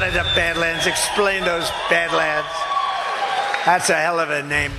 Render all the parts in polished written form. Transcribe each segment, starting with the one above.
it up, Badlands. Explain those Badlands. That's a hell of a name.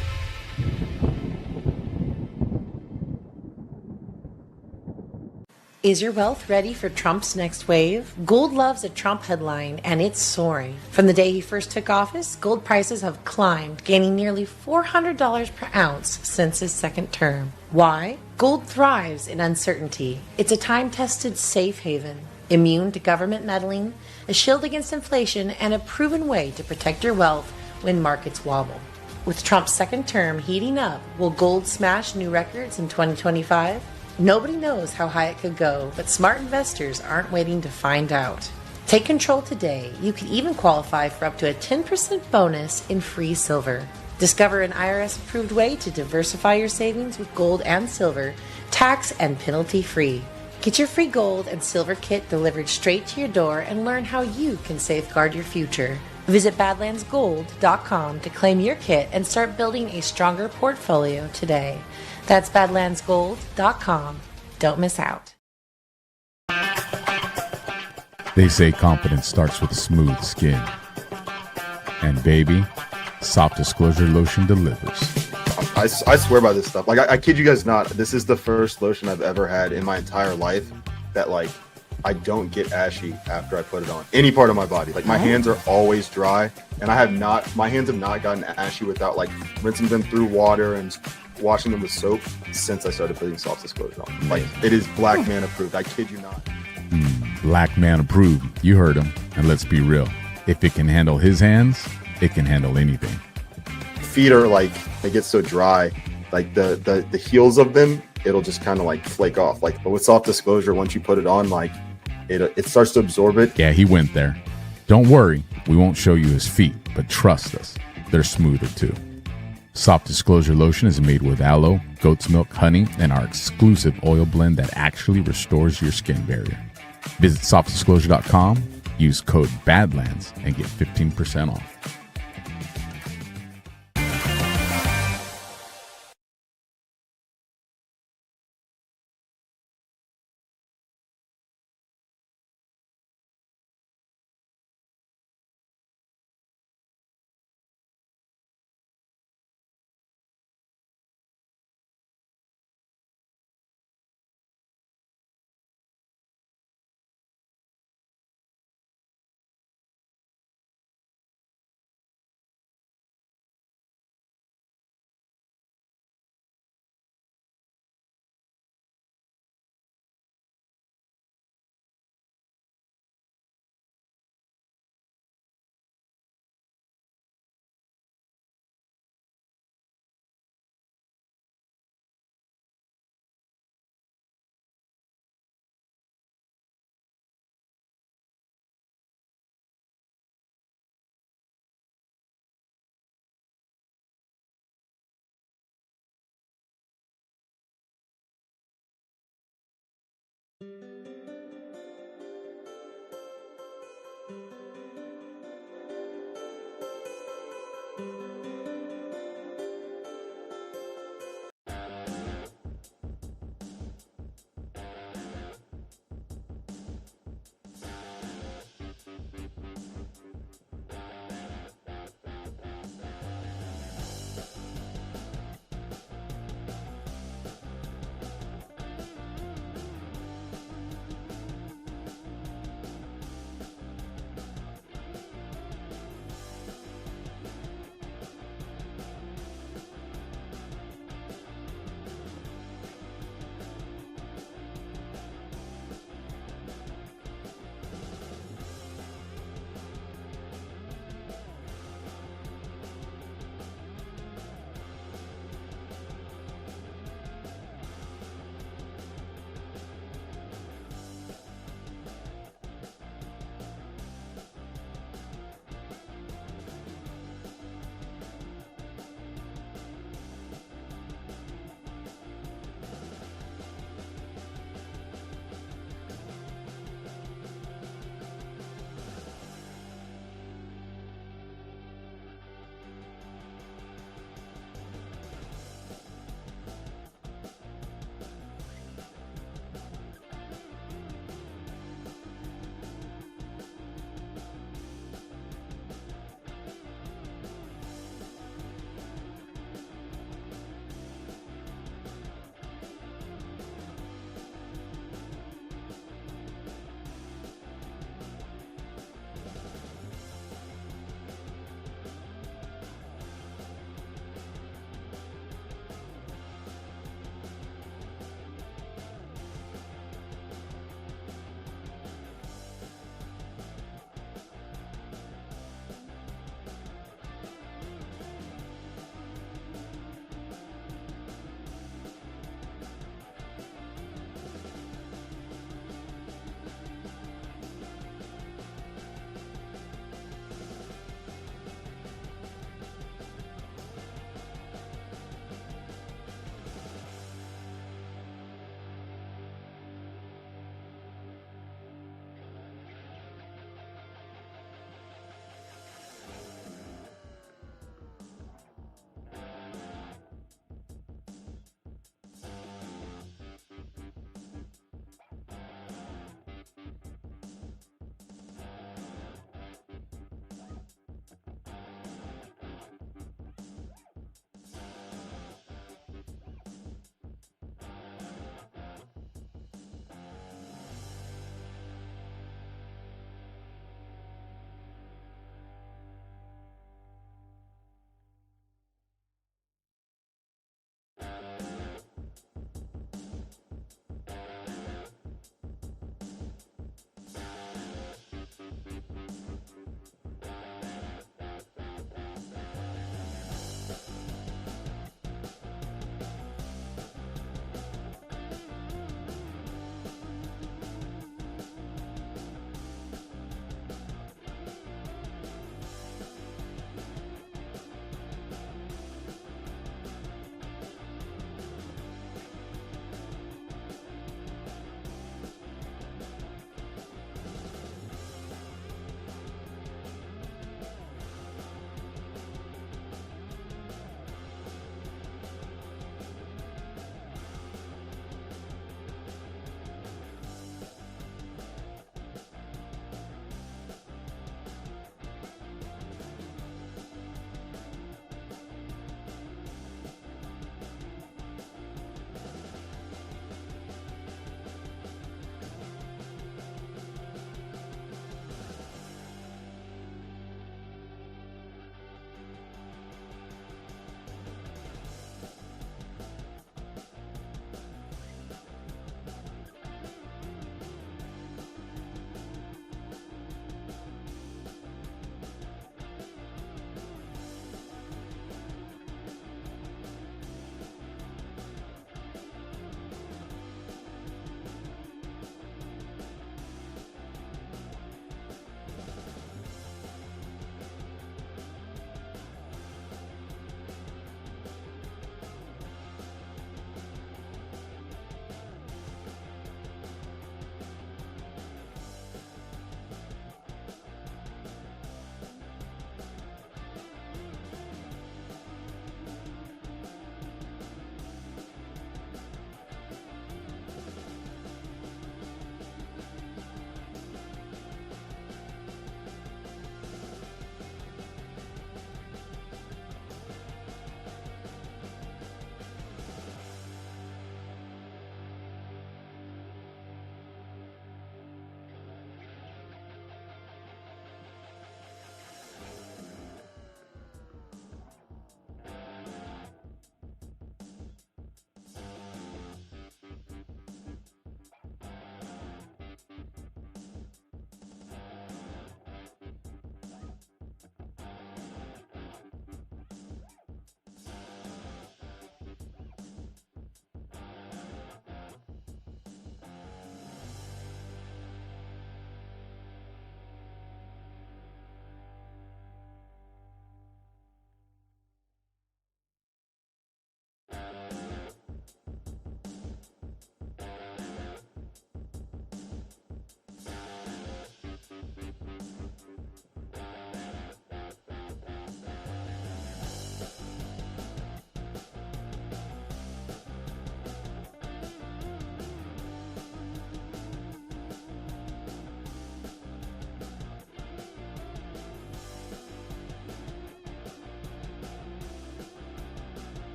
Is your wealth ready for Trump's next wave? Gold loves a Trump headline, and it's soaring. From the day he first took office, gold prices have climbed, gaining nearly $400 per ounce since his second term. Why? Gold thrives in uncertainty. It's a time-tested safe haven, immune to government meddling, a shield against inflation, and a proven way to protect your wealth when markets wobble. With Trump's second term heating up, will gold smash new records in 2025? Nobody knows how high it could go, but smart investors aren't waiting to find out. Take control today. You could even qualify for up to a 10% bonus in free silver. Discover an IRS-approved way to diversify your savings with gold and silver, tax and penalty-free. Get your free gold and silver kit delivered straight to your door and learn how you can safeguard your future. Visit badlandsgold.com to claim your kit and start building a stronger portfolio today. That's badlandsgold.com. Don't miss out. They say confidence starts with smooth skin. And baby, Soft Disclosure Lotion delivers. I swear by this stuff. Like, I kid you guys not. This is the first lotion I've ever had in my entire life that, like, I don't get ashy after I put it on any part of my body. Like, my hands are always dry, and my hands have not gotten ashy without, like, rinsing them through water and washing them with soap since I started putting Soft Disclosure on. Like, it is Black Man approved. I kid you not. Black Man approved. You heard him. And let's be real. If it can handle his hands, it can handle anything. Feet are like, they get so dry, like the heels of them, it'll just kind of like flake off. Like, but with Soft Disclosure, once you put it on, like it starts to absorb it. Yeah, he went there. Don't worry, we won't show you his feet, but trust us, they're smoother too. Soft Disclosure Lotion is made with aloe, goat's milk, honey, and our exclusive oil blend that actually restores your skin barrier. Visit softdisclosure.com, use code BADLANDS, and get 15% off.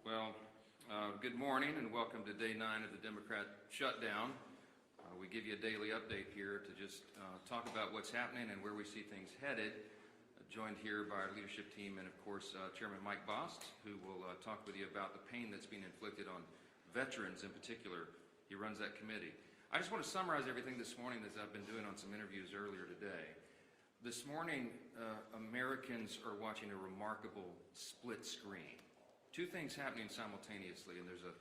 Well, good morning and welcome to day 9 of the Democrat shutdown. We give you a daily update here to just talk about what's happening and where we see things headed. Joined here by our leadership team and, of course, Chairman Mike Bost, who will talk with you about the pain that's being inflicted on veterans in particular. He runs that committee. I just want to summarize everything this morning as I've been doing on some interviews earlier today. This morning, Americans are watching a remarkable split screen. Two things happening simultaneously, and there's a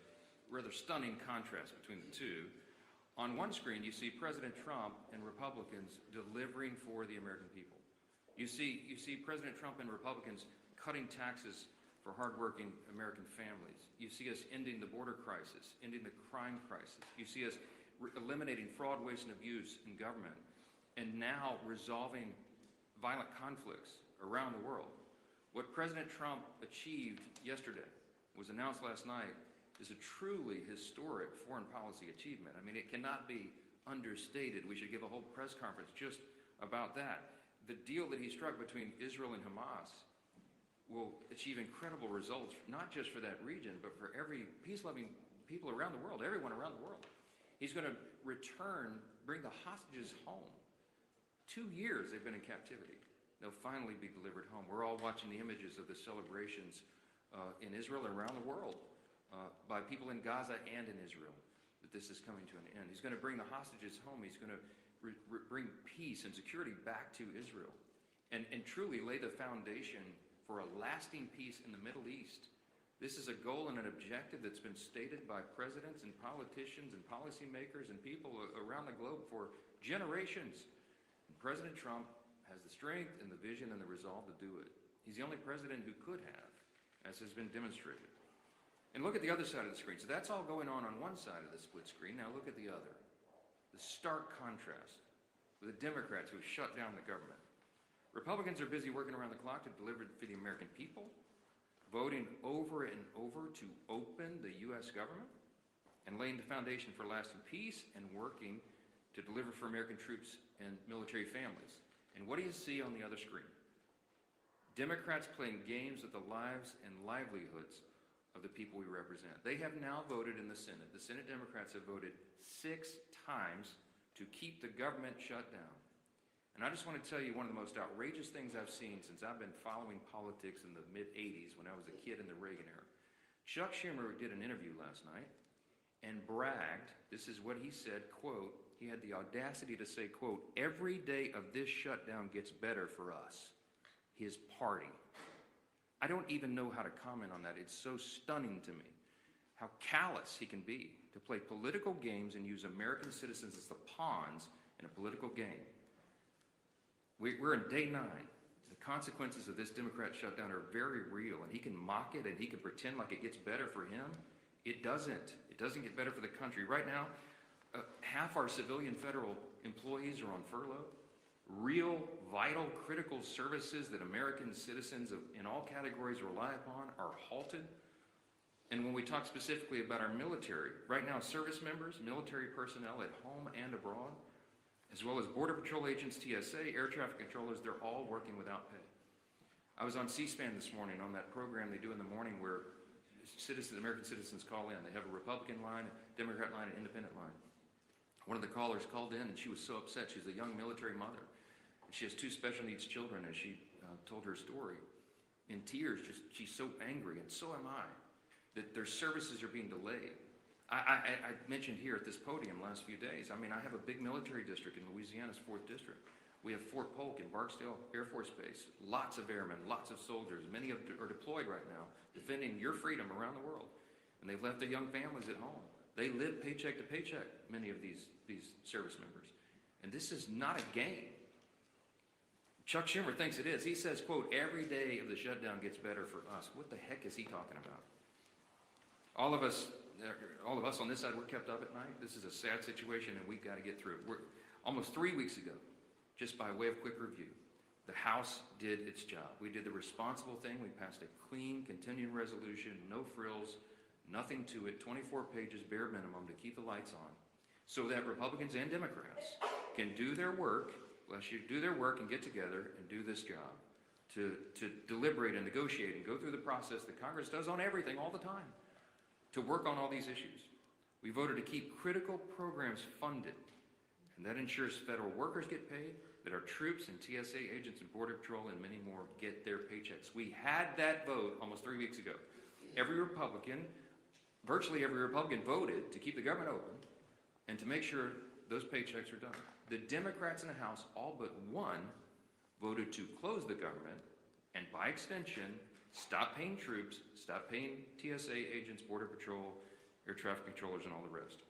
rather stunning contrast between the two. On one screen, you see President Trump and Republicans delivering for the American people. You see President Trump and Republicans cutting taxes for hardworking American families. You see us ending the border crisis, ending the crime crisis. You see us eliminating fraud, waste, and abuse in government, and now resolving violent conflicts around the world. What President Trump achieved yesterday, was announced last night, is a truly historic foreign policy achievement. I mean, it cannot be understated. We should give a whole press conference just about that. The deal that he struck between Israel and Hamas will achieve incredible results, not just for that region, but for every peace-loving people around the world, everyone around the world. He's going to bring the hostages home. 2 years they've been in captivity. They'll finally be delivered home. We're all watching the images of the celebrations in Israel and around the world by people in Gaza and in Israel, that this is coming to an end. He's going to bring the hostages home. He's going to bring peace and security back to Israel and truly lay the foundation for a lasting peace in the Middle East. This is a goal and an objective that's been stated by presidents and politicians and policymakers and people around the globe for generations. And President Trump has the strength and the vision and the resolve to do it. He's the only president who could have, as has been demonstrated. And look at the other side of the screen. So that's all going on one side of the split screen. Now look at the other. The stark contrast with the Democrats who have shut down the government. Republicans are busy working around the clock to deliver for the American people, voting over and over to open the U.S. government, and laying the foundation for lasting peace and working to deliver for American troops and military families. And what do you see on the other screen? Democrats playing games with the lives and livelihoods of the people we represent. They have now voted in the Senate. The Senate Democrats have voted 6 times to keep the government shut down. And I just want to tell you one of the most outrageous things I've seen since I've been following politics in the mid-'80s when I was a kid in the Reagan era. Chuck Schumer did an interview last night and bragged, this is what he said, quote, he had the audacity to say, quote, every day of this shutdown gets better for us, his party. I don't even know how to comment on that. It's so stunning to me how callous he can be to play political games and use American citizens as the pawns in a political game. We're in day 9. The consequences of this Democrat shutdown are very real, and he can mock it and he can pretend like it gets better for him. It doesn't. It doesn't get better for the country. Right now, half our civilian federal employees are on furlough. Real, vital, critical services that American citizens in all categories rely upon are halted. And when we talk specifically about our military, right now service members, military personnel at home and abroad, as well as Border Patrol agents, TSA, air traffic controllers, they're all working without pay. I was on C-SPAN this morning on that program they do in the morning where American citizens call in. They have a Republican line, a Democrat line, an independent line. One of the callers called in and she was so upset. She's a young military mother. She has 2 special needs children, as she told her story. In tears, she's so angry, and so am I, that their services are being delayed. I mentioned here at this podium last few days, I mean, I have a big military district in Louisiana's 4th District. We have Fort Polk in Barksdale Air Force Base, lots of airmen, lots of soldiers. Many are deployed right now, defending your freedom around the world. And they've left their young families at home. They live paycheck to paycheck, many of these service members. And this is not a game. Chuck Schumer thinks it is. He says, quote, every day of the shutdown gets better for us. What the heck is he talking about? All of us on this side, we're kept up at night. This is a sad situation, and we've got to get through it. Almost 3 weeks ago, just by way of quick review, the House did its job. We did the responsible thing. We passed a clean, continuing resolution, no frills, nothing to it, 24 pages, bare minimum, to keep the lights on, so that Republicans and Democrats can do their work, and get together and do this job, to deliberate and negotiate and go through the process that Congress does on everything all the time, to work on all these issues. We voted to keep critical programs funded, and that ensures federal workers get paid, that our troops and TSA agents and Border Patrol and many more get their paychecks. We had that vote almost 3 weeks ago. Every Republican, virtually every Republican, voted to keep the government open and to make sure those paychecks are done. The Democrats in the House, all but one, voted to close the government and, by extension, stop paying troops, stop paying TSA agents, Border Patrol, air traffic controllers, and all the rest.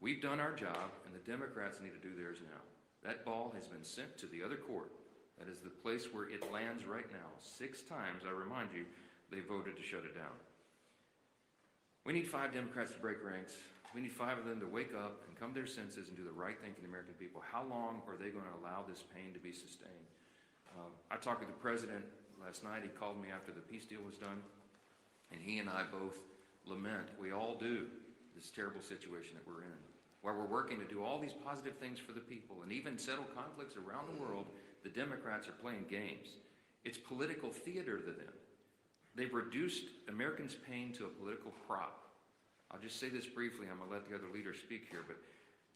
We've done our job, and the Democrats need to do theirs now. That ball has been sent to the other court. That is the place where it lands right now. 6 times, I remind you, they voted to shut it down. We need 5 Democrats to break ranks. We need 5 of them to wake up and come to their senses and do the right thing for the American people. How long are they going to allow this pain to be sustained? I talked with the president last night. He called me after the peace deal was done, and he and I both lament, we all do, this terrible situation that we're in. While we're working to do all these positive things for the people and even settle conflicts around the world, the Democrats are playing games. It's political theater to them. They've reduced Americans' pain to a political prop. I'll just say this briefly. I'm going to let the other leaders speak here, but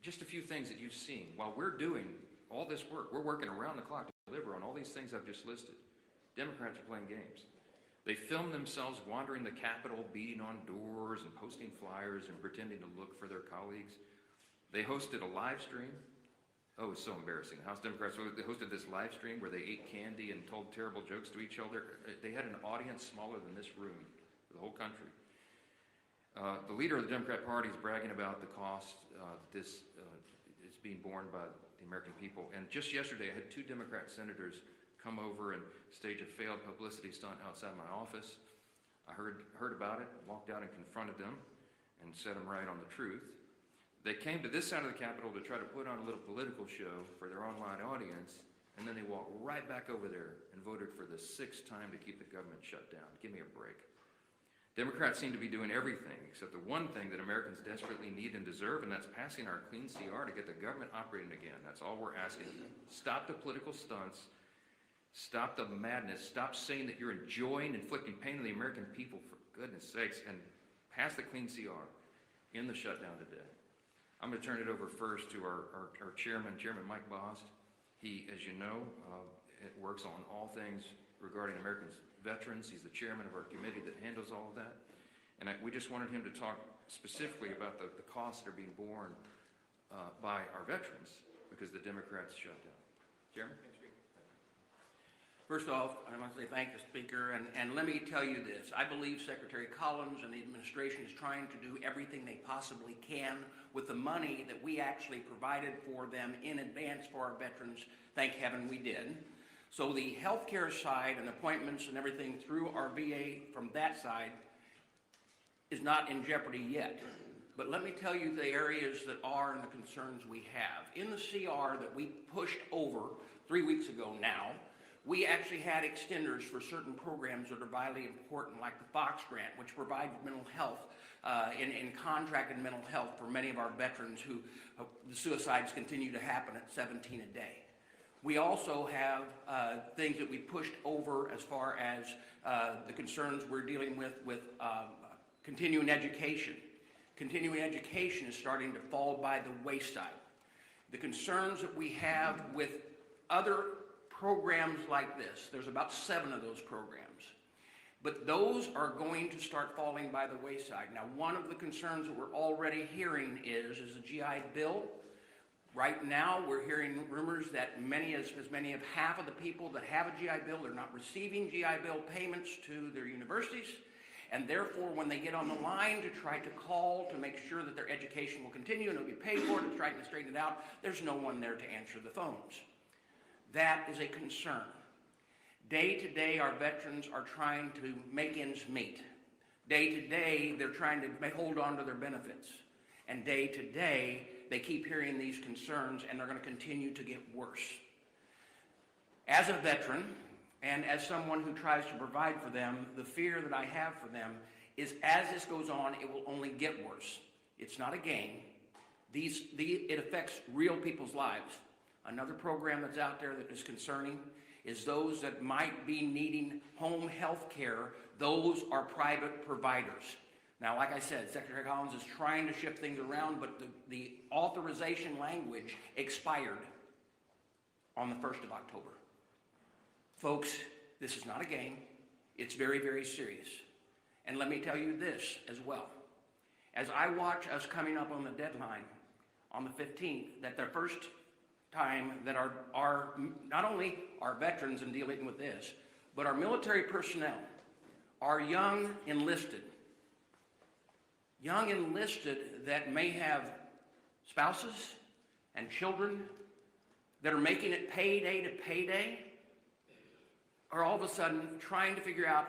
just a few things that you've seen. While we're doing all this work, we're working around the clock to deliver on all these things I've just listed. Democrats are playing games. They film themselves wandering the Capitol, beating on doors and posting flyers and pretending to look for their colleagues. They hosted a live stream. Oh, it's so embarrassing. House Democrats, they hosted this live stream where they ate candy and told terrible jokes to each other. They had an audience smaller than this room for the whole country. The leader of the Democrat Party is bragging about the cost this is being borne by the American people. And just yesterday, I had 2 Democrat senators come over and stage a failed publicity stunt outside my office. I heard about it, walked out and confronted them and set them right on the truth. They came to this side of the Capitol to try to put on a little political show for their online audience, and then they walked right back over there and voted for the 6th time to keep the government shut down. Give me a break. Democrats seem to be doing everything except the one thing that Americans desperately need and deserve, and that's passing our clean CR to get the government operating again. That's all we're asking of them. Stop the political stunts. Stop the madness. Stop saying that you're enjoying inflicting pain on the American people, for goodness sakes, and pass the clean CR in the shutdown today. I'm going to turn it over first to our chairman, Chairman Mike Bost. He, as you know, works on all things regarding American veterans. He's the chairman of our committee that handles all of that. And we just wanted him to talk specifically about the costs that are being borne by our veterans because the Democrats shut down. Chairman? First off, I want to say thank the Speaker, and let me tell you this. I believe Secretary Collins and the administration is trying to do everything they possibly can with the money that we actually provided for them in advance for our veterans. Thank heaven we did. So the healthcare side and appointments and everything through our VA from that side is not in jeopardy yet. But let me tell you the areas that are and the concerns we have. In the CR that we pushed over 3 weeks ago now, we actually had extenders for certain programs that are vitally important, like the Fox Grant, which provides mental health in contracted mental health for many of our veterans who the suicides continue to happen at 17 a day. We also have things that we pushed over as far as the concerns we're dealing with continuing education. Continuing education is starting to fall by the wayside. The concerns that we have with other programs like this, there's about 7 of those programs, but those are going to start falling by the wayside. Now, one of the concerns that we're already hearing is the GI Bill. Right now, we're hearing rumors that as many as half of the people that have a GI Bill are not receiving GI Bill payments to their universities, and therefore, when they get on the line to try to call to make sure that their education will continue and it'll be paid for and try to straighten it out, there's no one there to answer the phones. That is a concern. Day to day, our veterans are trying to make ends meet. Day to day, they're trying to hold on to their benefits. And day to day, they keep hearing these concerns, and they're going to continue to get worse. As a veteran, and as someone who tries to provide for them, the fear that I have for them is as this goes on, it will only get worse. It's not a game. It affects real people's lives. Another program that's out there that is concerning is those that might be needing home health care. Those are private providers. Now, like I said, Secretary Collins is trying to shift things around, but the authorization language expired on the 1st of October. Folks, this is not a game. It's very, very serious. And let me tell you this as well. As I watch us coming up on the deadline on the 15th, that the first time that our not only our veterans in dealing with this, but our military personnel, our young enlisted that may have spouses and children that are making it payday to payday, are all of a sudden trying to figure out,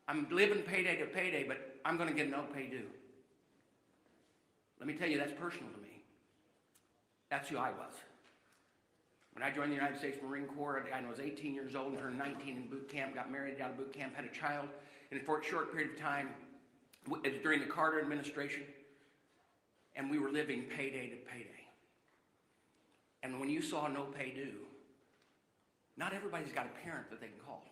I'm living payday to payday, but I'm going to get no pay due. Let me tell you, that's personal to me. That's who I was. When I joined the United States Marine Corps, I was 18 years old, turned 19 in boot camp, got married out of boot camp, had a child, and for a short period of time, it was during the Carter administration, and we were living payday to payday. And when you saw no pay due, not everybody's got a parent that they can call.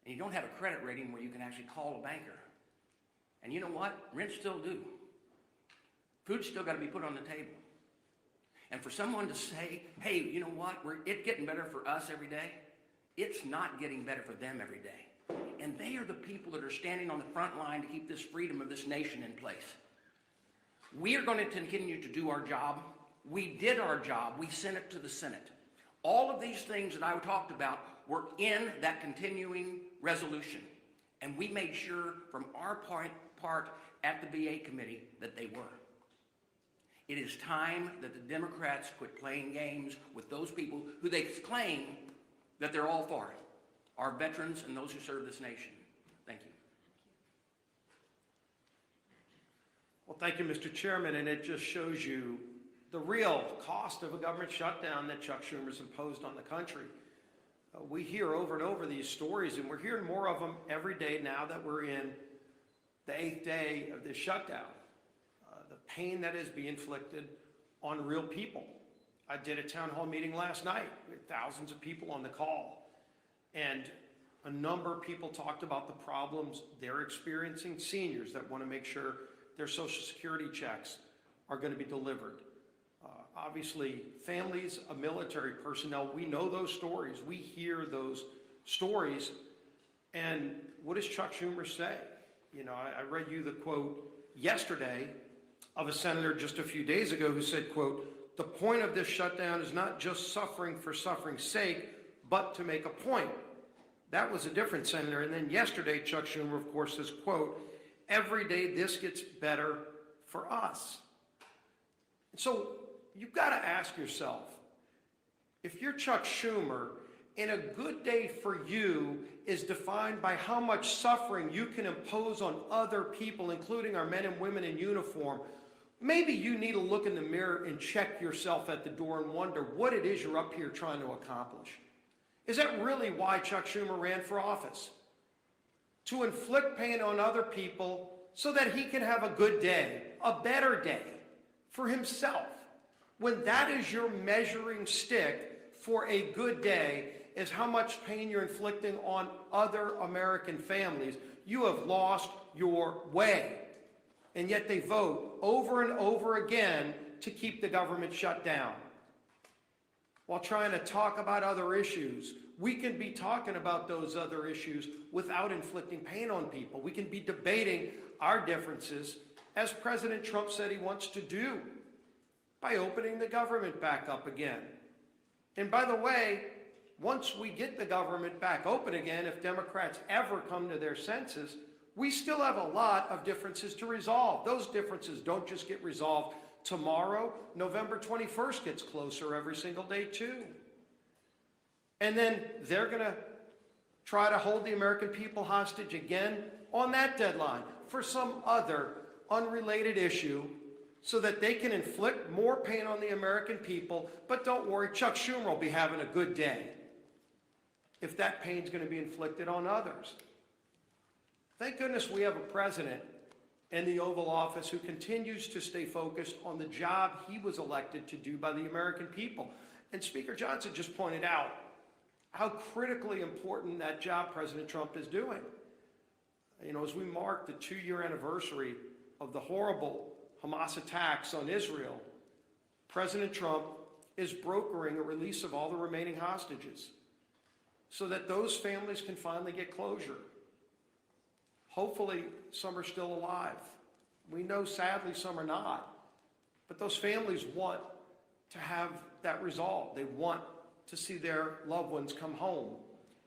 And you don't have a credit rating where you can actually call a banker. And you know what? Rents still due. Food's still got to be put on the table. And for someone to say, hey, you know what? It's getting better for us every day. It's not getting better for them every day. And they are the people that are standing on the front line to keep this freedom of this nation in place. We are going to continue to do our job. We did our job. We sent it to the Senate. All of these things that I talked about were in that continuing resolution. And we made sure from our part at the VA committee that they were. It is time that the Democrats quit playing games with those people who they claim that they're all for, our veterans and those who serve this nation. Thank you. Well, thank you, Mr. Chairman, and it just shows you the real cost of a government shutdown that Chuck Schumer's imposed on the country. We hear over and over these stories, and we're hearing more of them every day now that we're in the 8th day of this shutdown. The pain that is being inflicted on real people. I did a town hall meeting last night with thousands of people on the call, and a number of people talked about the problems they're experiencing, seniors that want to make sure their Social Security checks are going to be delivered. Obviously, families of military personnel, we know those stories. We hear those stories. And what does Chuck Schumer say? You know, I read you the quote yesterday of a senator just a few days ago who said, quote, "The point of this shutdown is not just suffering for suffering's sake, but to make a point." That was a different senator. And then yesterday, Chuck Schumer, of course, says, quote, "Every day this gets better for us." And so you've got to ask yourself, if you're Chuck Schumer, and a good day for you is defined by how much suffering you can impose on other people, including our men and women in uniform, maybe you need to look in the mirror and check yourself at the door and wonder what it is you're up here trying to accomplish. Is that really why Chuck Schumer ran for office? To inflict pain on other people so that he can have a good day, a better day for himself. When that is your measuring stick for a good day, is how much pain you're inflicting on other American families, you have lost your way. And yet they vote over and over again to keep the government shut down. While trying to talk about other issues, we can be talking about those other issues without inflicting pain on people. We can be debating our differences, as President Trump said he wants to do, by opening the government back up again. And by the way, once we get the government back open again, if Democrats ever come to their senses, we still have a lot of differences to resolve. Those differences don't just get resolved tomorrow. November 21st gets closer every single day too. And then they're going to try to hold the American people hostage again on that deadline for some other unrelated issue so that they can inflict more pain on the American people. But don't worry, Chuck Schumer will be having a good day if that pain's going to be inflicted on others. Thank goodness we have a president in the Oval Office who continues to stay focused on the job he was elected to do by the American people. And Speaker Johnson just pointed out how critically important that job President Trump is doing. You know, as we mark the 2-year anniversary of the horrible Hamas attacks on Israel, President Trump is brokering a release of all the remaining hostages so that those families can finally get closure. Hopefully, some are still alive. We know, sadly, some are not. But those families want to have that resolved. They want to see their loved ones come home.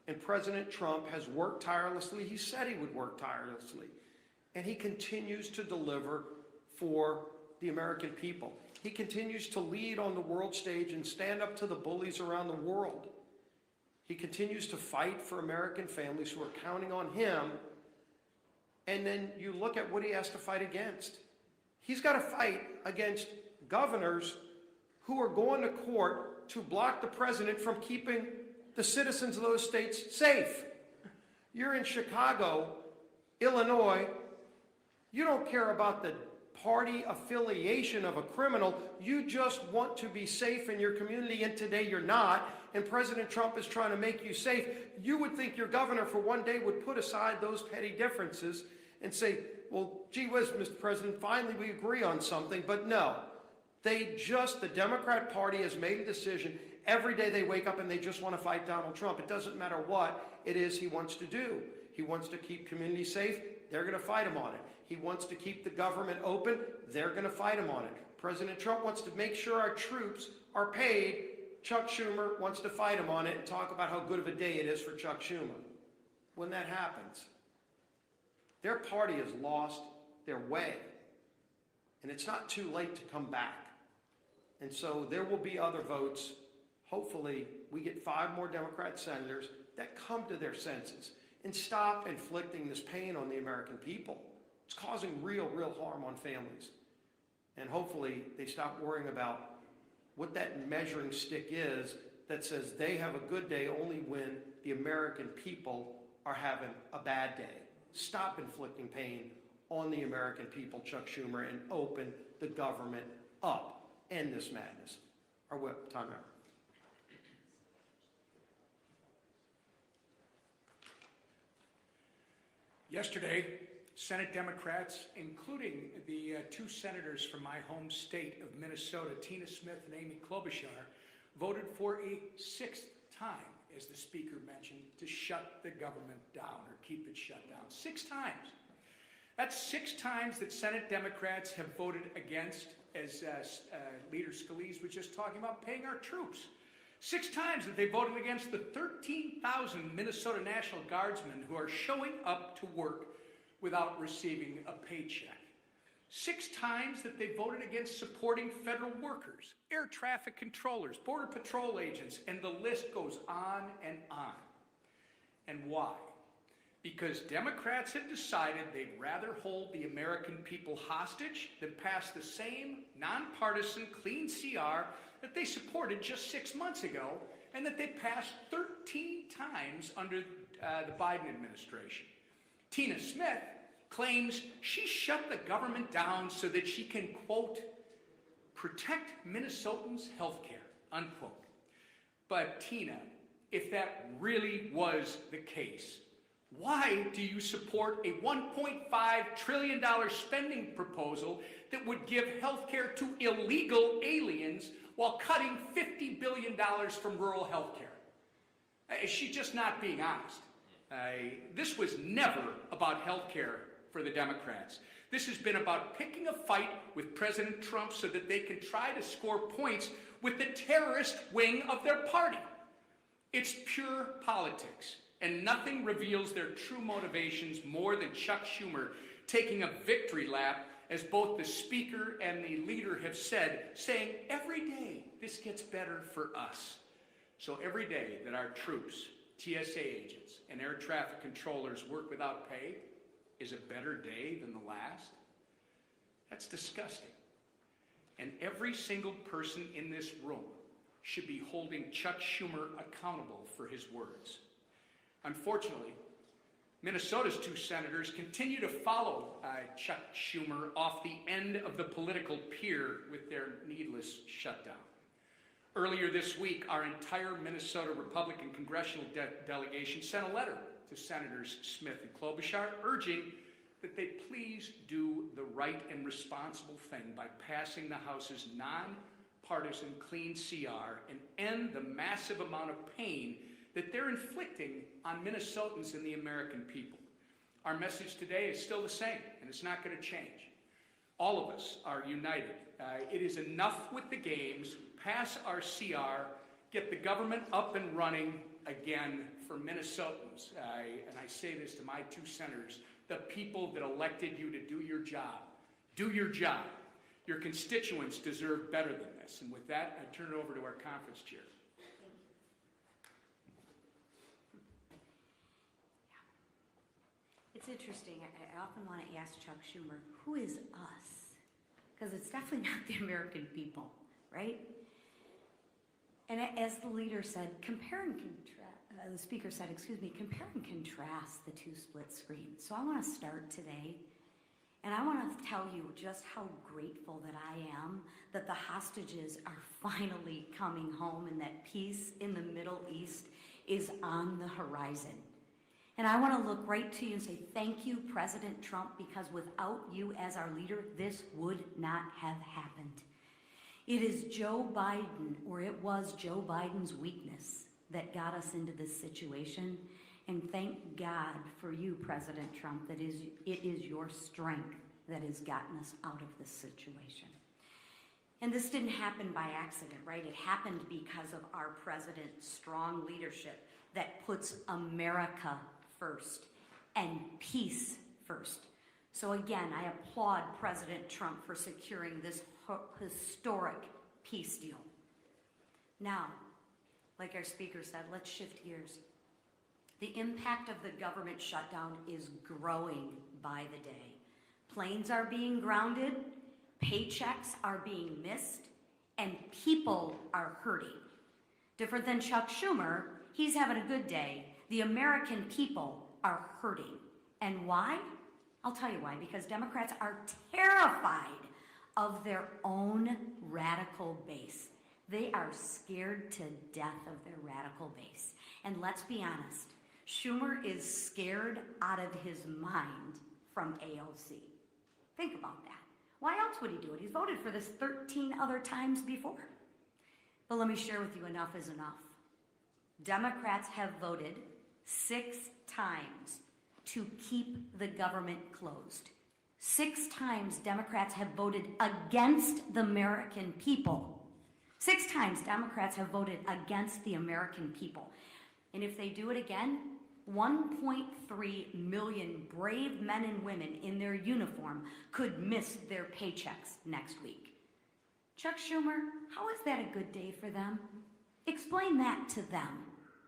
And President Trump has worked tirelessly. He said he would work tirelessly. And he continues to deliver for the American people. He continues to lead on the world stage and stand up to the bullies around the world. He continues to fight for American families who are counting on him. And then you look at what he has to fight against. He's got to fight against governors who are going to court to block the president from keeping the citizens of those states safe. You're in Chicago, Illinois. You don't care about the party affiliation of a criminal. You just want to be safe in your community, and today you're not. And President Trump is trying to make you safe. You would think your governor for one day would put aside those petty differences and say, well, gee whiz, Mr. President, finally we agree on something. But no, the Democrat Party has made a decision. Every day they wake up and they just want to fight Donald Trump. It doesn't matter what it is he wants to do. He wants to keep communities safe. They're going to fight him on it. He wants to keep the government open. They're going to fight him on it. President Trump wants to make sure our troops are paid. Chuck Schumer wants to fight him on it and talk about how good of a day it is for Chuck Schumer. When that happens, their party has lost their way. And it's not too late to come back. And so there will be other votes. Hopefully, we get 5 more Democrat senators that come to their senses and stop inflicting this pain on the American people. It's causing real harm on families. And hopefully, they stop worrying about what that measuring stick is that says they have a good day only when the American people are having a bad day. Stop inflicting pain on the American people, Chuck Schumer, and open the government up. End this madness. Our whip, time out. Yesterday, Senate Democrats, including the 2 senators from my home state of Minnesota, Tina Smith and Amy Klobuchar, voted for a 6th time, as the Speaker mentioned, to shut the government down or keep it shut down. 6 times. That's 6 times that Senate Democrats have voted against, as Leader Scalise was just talking about, paying our troops. 6 times that they voted against the 13,000 Minnesota National Guardsmen who are showing up to work without receiving a paycheck. 6 times that they voted against supporting federal workers, air traffic controllers, border patrol agents, and the list goes on and on. And why? Because Democrats have decided they'd rather hold the American people hostage than pass the same nonpartisan clean CR that they supported just 6 months ago and that they passed 13 times under the Biden administration. Tina Smith claims she shut the government down so that she can, quote, protect Minnesotans' health care, unquote. But Tina, if that really was the case, why do you support a $1.5 trillion spending proposal that would give health care to illegal aliens while cutting $50 billion from rural health care? Is she just not being honest? This was never about health care for the Democrats. This has been about picking a fight with President Trump so that they can try to score points with the terrorist wing of their party. It's pure politics. And nothing reveals their true motivations more than Chuck Schumer taking a victory lap, as both the Speaker and the Leader have said, saying every day this gets better for us. So every day that our troops, TSA agents, and air traffic controllers work without pay is a better day than the last. That's disgusting. And every single person in this room should be holding Chuck Schumer accountable for his words. Unfortunately, Minnesota's 2 senators continue to follow Chuck Schumer off the end of the political pier with their needless shutdown. Earlier this week, our entire Minnesota Republican congressional delegation sent a letter to Senators Smith and Klobuchar urging that they please do the right and responsible thing by passing the House's nonpartisan clean CR and end the massive amount of pain that they're inflicting on Minnesotans and the American people. Our message today is still the same, and it's not going to change. All of us are united. It is enough with the games. Pass our CR, get the government up and running again for Minnesotans. And I say this to my two senators, the people that elected you to do your job. Do your job. Your constituents deserve better than this. And with that, I turn it over to our conference chair. It's interesting. I often want to ask Chuck Schumer, who is us? Because it's definitely not the American people, right? And as the leader said, compare and contrast, the speaker said, compare and contrast the two split screens. So I want to start today, and I want to tell you just how grateful that I am that the hostages are finally coming home and that peace in the Middle East is on the horizon. And I want to look right to you and say, thank you, President Trump, because without you as our leader, this would not have happened. It is Joe Biden, or it was Joe Biden's weakness that got us into this situation. And thank God for you, President Trump, that it is your strength that has gotten us out of this situation. And this didn't happen by accident, right? It happened because of our president's strong leadership that puts America first and peace first. So again, I applaud President Trump for securing this historic peace deal. Now, like our speaker said, let's shift gears. The impact of the government shutdown is growing by the day. Planes are being grounded, paychecks are being missed, and people are hurting. Different than Chuck Schumer, he's having a good day. The American people are hurting. And why? I'll tell you why. Because Democrats are terrified of their own radical base. They are scared to death of their radical base. And let's be honest, Schumer is scared out of his mind from AOC. Think about that. Why else would he do it? He's voted for this 13 other times before. But let me share with you, enough is enough. Democrats have voted 6 times to keep the government closed. 6 times Democrats have voted against the American people. 6 times Democrats have voted against the American people. And if they do it again, 1.3 million brave men and women in their uniform could miss their paychecks next week. Chuck Schumer, how is that a good day for them? Explain that to them.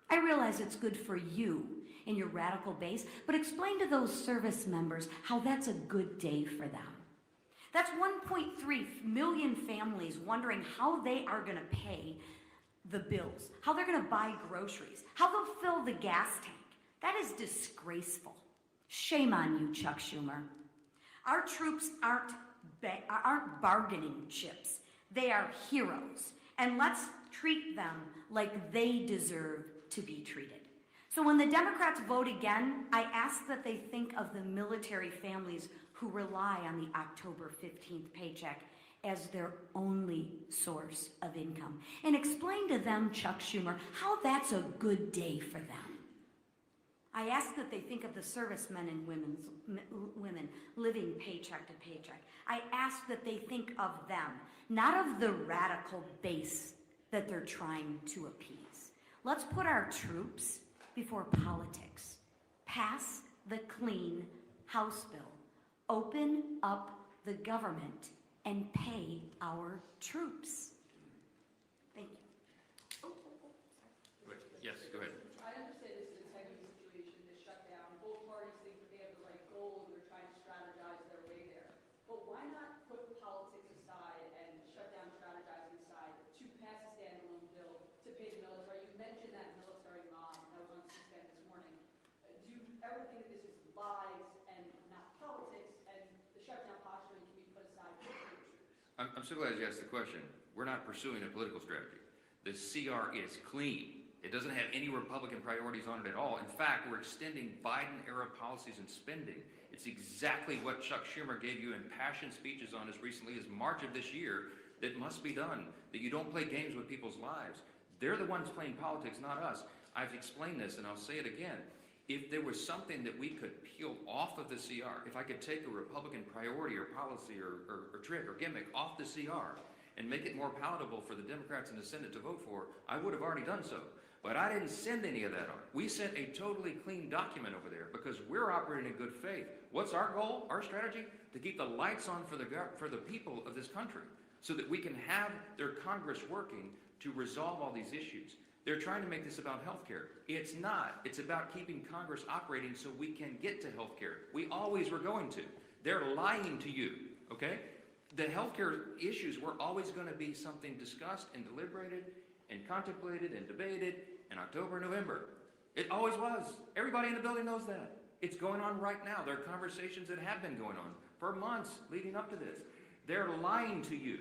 I realize it's good for you and your radical base, but explain to those service members how that's a good day for them. That's 1.3 million families wondering how they are going to pay the bills, how they're going to buy groceries, how they'll fill the gas tank. That is disgraceful. Shame on you, Chuck Schumer. Our troops aren't bargaining chips. They are heroes. And let's treat them like they deserve to be treated. So when the Democrats vote again, I ask that they think of the military families who rely on the October 15th paycheck as their only source of income. And explain to them, Chuck Schumer, how that's a good day for them. I ask that they think of the servicemen and women living paycheck to paycheck. I ask that they think of them, not of the radical base that they're trying to appease. Let's put our troops before politics. Pass the clean House bill. Open up the government and pay our troops. Thank you. Yes, go ahead. I understand this is a heavy situation, this shutdown. Both parties think that they have the right goal and they're trying to strategize their way there. But why not put politics aside and shut down strategizing aside to pass a standalone bill to pay the military? You mentioned that military mom that was on C-SPAN this morning. Do you ever think that this is lies and not politics, and the shutdown posturing can be put aside for the troops? I'm so glad you asked the question. We're not pursuing a political strategy. The CR is clean. It doesn't have any Republican priorities on it at all. In fact, we're extending Biden-era policies and spending. It's exactly what Chuck Schumer gave you impassioned speeches on as recently as March of this year that must be done, that you don't play games with people's lives. They're the ones playing politics, not us. I've explained this, and I'll say it again. If there was something that we could peel off of the CR, if I could take a Republican priority or policy or trick or gimmick off the CR and make it more palatable for the Democrats in the Senate to vote for, I would have already done so. But I didn't send any of that on. We sent a totally clean document over there because we're operating in good faith. What's our goal, our strategy? To keep the lights on for the people of this country so that we can have their Congress working to resolve all these issues. They're trying to make this about health care. It's not. It's about keeping Congress operating so we can get to health care. We always were going to. They're lying to you, okay? The health care issues were always going to be something discussed and deliberated and contemplated and debated in October, November. It always was. Everybody in the building knows that. It's going on right now. There are conversations that have been going on for months leading up to this. They're lying to you.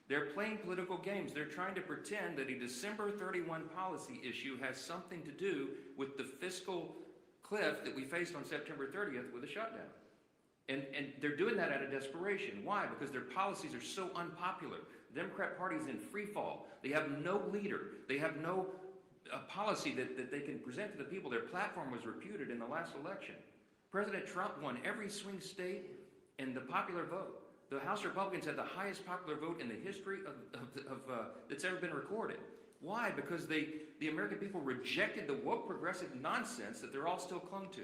They're playing political games. They're trying to pretend that a December 31 policy issue has something to do with the fiscal cliff that we faced on September 30th with a shutdown. And they're doing that out of desperation. Why? Because their policies are so unpopular. The Democrat Party is in free fall. They have no leader. They have no policy that they can present to the people. Their platform was reputed in the last election. President Trump won every swing state in the popular vote. The House Republicans had the highest popular vote in the history that's ever been recorded. Why? Because the American people rejected the woke progressive nonsense that they're all still clung to.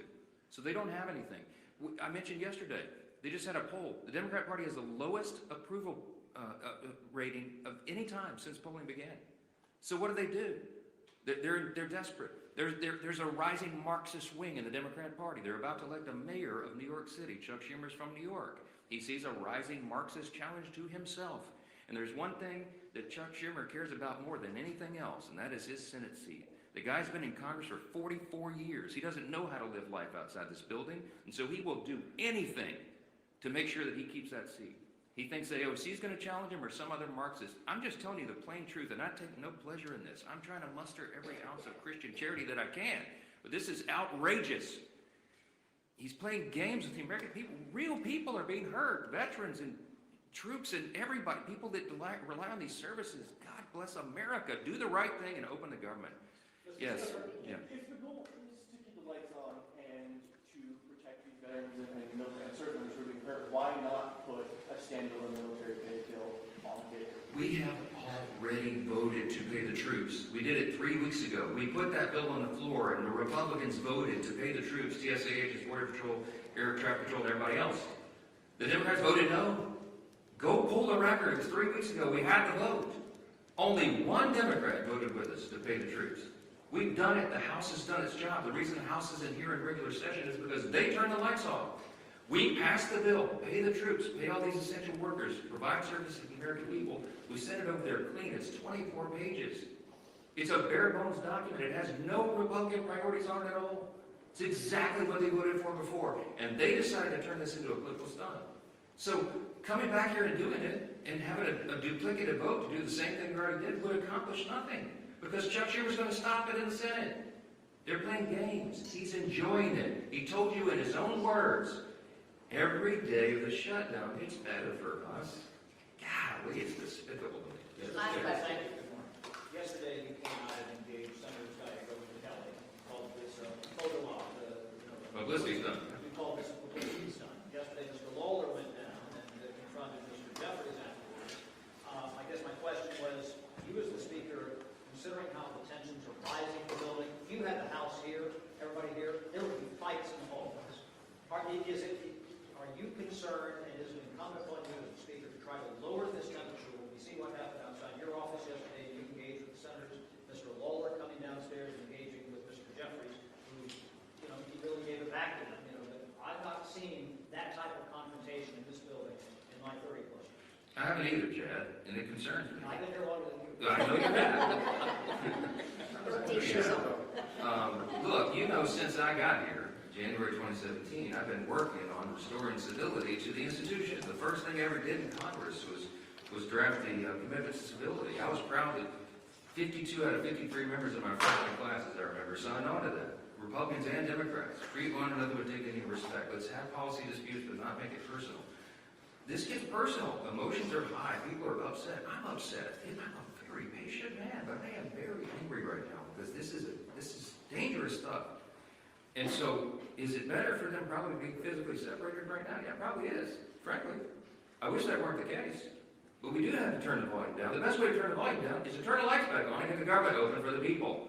So they don't have anything. I mentioned yesterday, they just had a poll. The Democrat Party has the lowest approval rating of any time since polling began. So what do? They're desperate. There's a rising Marxist wing in the Democrat Party. They're about to elect a mayor of New York City. Chuck Schumer's from New York. He sees a rising Marxist challenge to himself. And there's one thing that Chuck Schumer cares about more than anything else, and that is his Senate seat. The guy's been in Congress for 44 years. He doesn't know how to live life outside this building, and so he will do anything to make sure that he keeps that seat. He thinks the AOC is going to challenge him or some other Marxist. I'm just telling you the plain truth, and I take no pleasure in this. I'm trying to muster every ounce of Christian charity that I can, but this is outrageous. He's playing games with the American people. Real people are being hurt, veterans and troops and everybody, people that rely on these services. God bless America. Do the right thing and open the government. Yes. Yeah. If the goal is to keep the lights on and to protect these veterans and military and service who are being hurt, why not put a standalone military pay bill on the table? We have already voted to pay the troops. We did it 3 weeks ago. We put that bill on the floor, and the Republicans voted to pay the troops, TSA agents, Border Patrol, Air Traffic Patrol, and everybody else. The Democrats voted no. Go pull the records. 3 weeks ago, we had the vote. Only one Democrat voted with us to pay the troops. We've done it. The House has done its job. The reason the House isn't here in regular session is because they turned the lights off. We passed the bill, pay the troops, pay all these essential workers, provide services to the American people. We sent it over there clean. It's 24 pages. It's a bare bones document. It has no Republican priorities on it at all. It's exactly what they voted for before. And they decided to turn this into a political stunt. So coming back here and doing it and having a duplicative vote to do the same thing we already did would accomplish nothing. Because Chuck Schumer's going to stop it in the Senate. They're playing games. He's enjoying it. He told you in his own words, every day of the shutdown gets better for us. Golly, it's despicable. Yesterday, you came out and engaged Senator Kelly, called this photo op. Publicity stunt. We call this a publicity stunt. Yesterday, Mr. Lawler went down and confronted Mr. Jeffries afterwards. I guess my question was, you as the speaker, considering how the tensions are rising in the building, if you had the House here, everybody here, there would be fights in the hallways. Are you concerned, and is it incumbent upon you as the speaker to try to lower this temperature? When we see what happened outside your office yesterday, you engaged with the senators, Mr. Lawler coming downstairs, engaging with Mr. Jeffries, who, he really gave it back to them. But I've not seen that type of confrontation in this building in my 30 plus years. I haven't either, Chad, and it concerns me. I've been here longer than you. I know you have. Look, since I got here, January 2017, I've been working on restoring civility to the institution. The first thing I ever did in Congress was draft the Commitment to Civility. I was proud that 52 out of 53 members of my freshman class, as I remember, signed on to that. Republicans and Democrats. Treat one another with dignity and respect. Let's have policy disputes, but not make it personal. This gets personal. Emotions are high. People are upset. I'm upset. I'm a very patient man, but I am very angry right now because this is dangerous stuff. And so, is it better for them probably to be physically separated right now? Yeah, it probably is, frankly. I wish that weren't the case. But we do have to turn the volume down. The best way to turn the volume down is to turn the lights back on and get the government open for the people.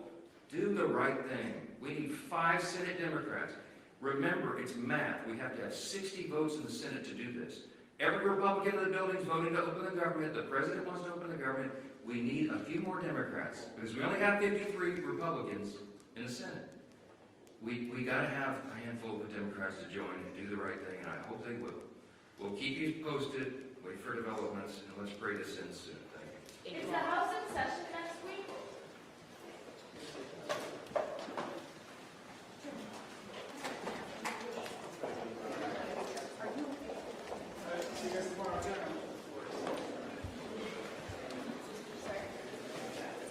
Do the right thing. We need 5 Senate Democrats. Remember, it's math. We have to have 60 votes in the Senate to do this. Every Republican in the building is voting to open the government. The president wants to open the government. We need a few more Democrats because we only have 53 Republicans in the Senate. We got to have a handful of Democrats to join and do the right thing, and I hope they will. We'll keep you posted, wait for developments, and let's pray this ends soon. Thank you. Is the House in session next week?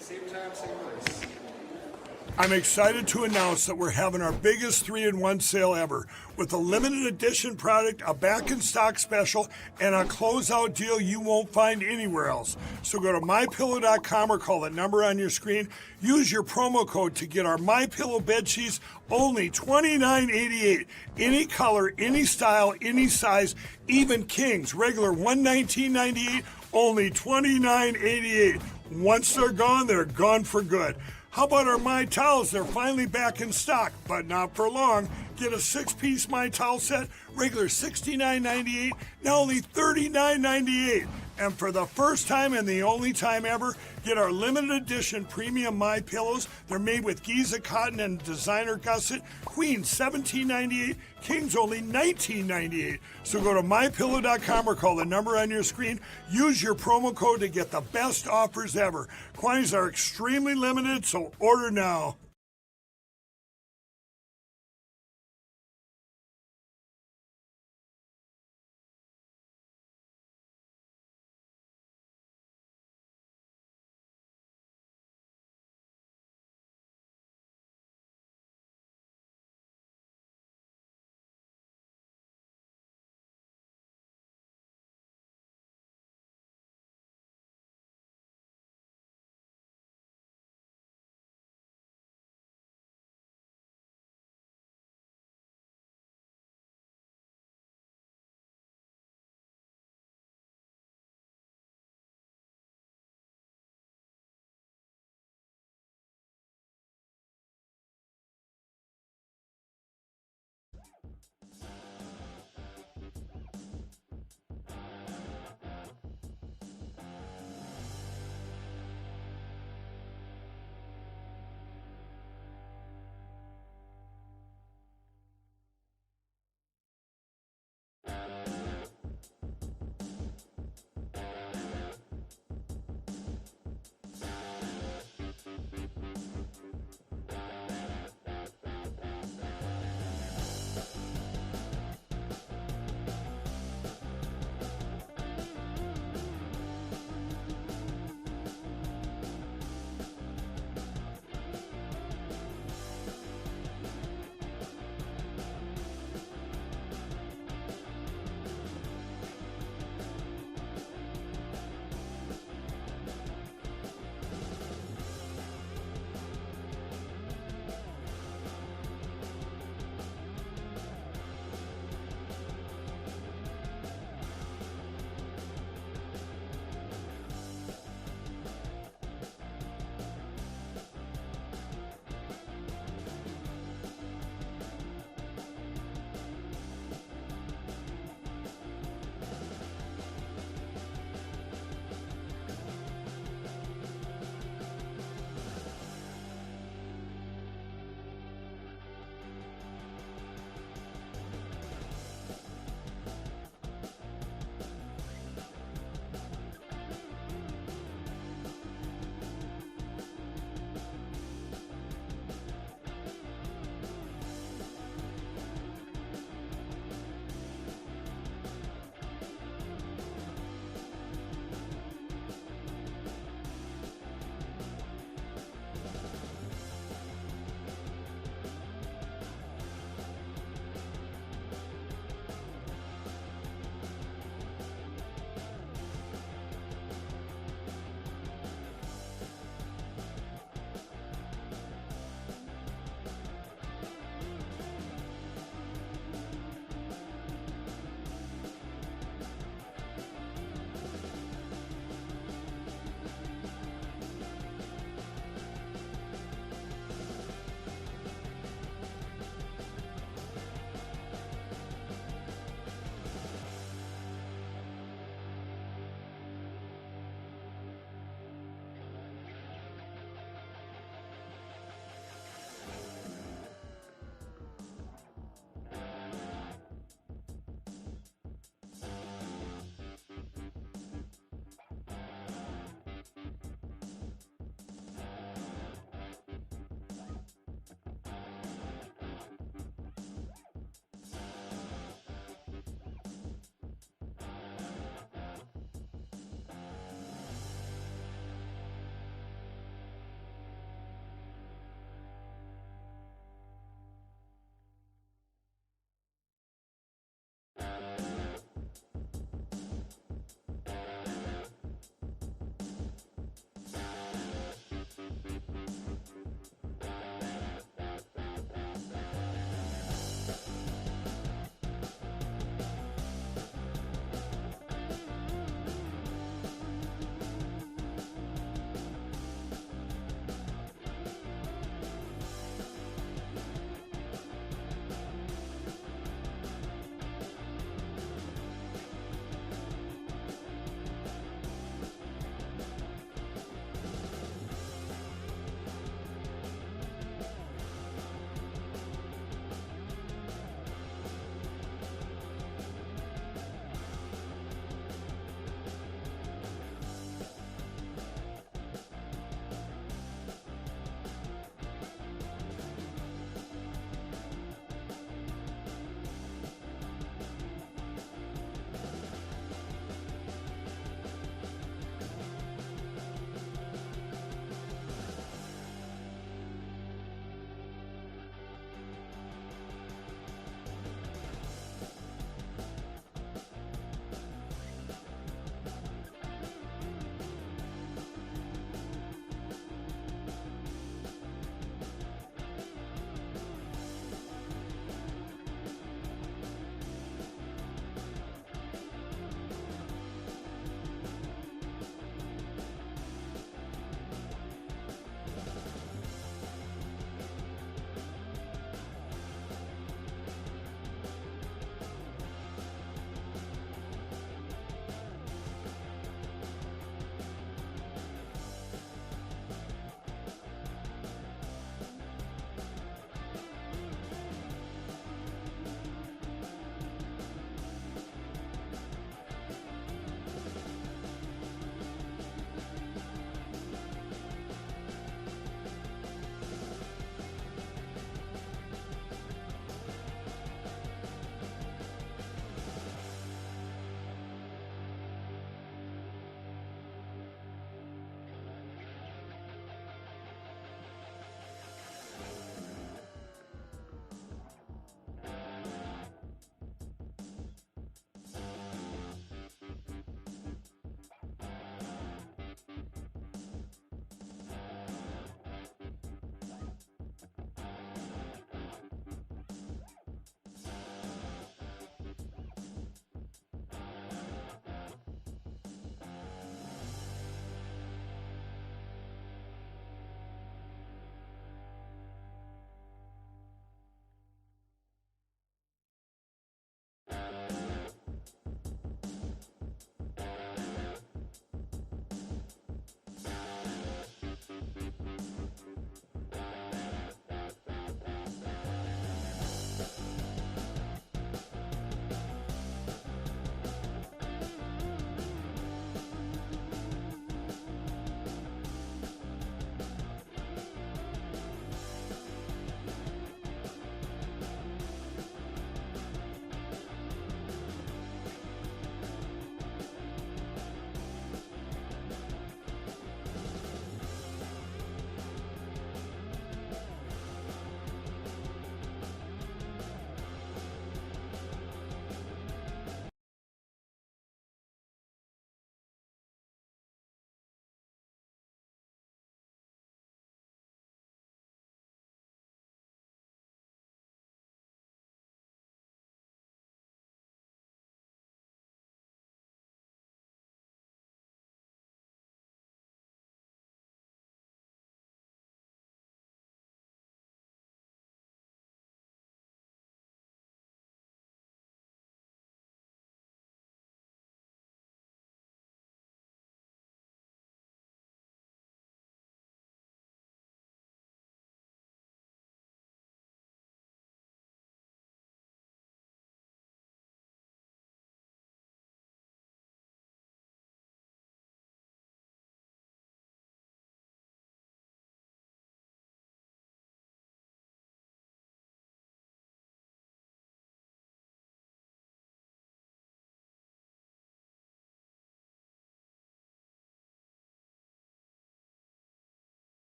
Same time, same place. I'm excited to announce that we're having our biggest 3-in-1 sale ever with a limited edition product, a back in stock special, and a closeout deal you won't find anywhere else. So go to mypillow.com or call the number on your screen. Use your promo code to get our MyPillow bed sheets only $29.88. Any color, any style, any size, even kings, regular $119.98, only $29.88. Once they're gone for good. How about our My Towels? They're finally back in stock, but not for long. Get a 6-piece My Towel set, regular $69.98, now only $39.98. And for the first time and the only time ever, get our limited edition premium My Pillows. They're made with Giza cotton and designer gusset. Queen $17.98, Kings only $19.98. So go to mypillow.com or call the number on your screen. Use your promo code to get the best offers ever. Quantities are extremely limited, so order now.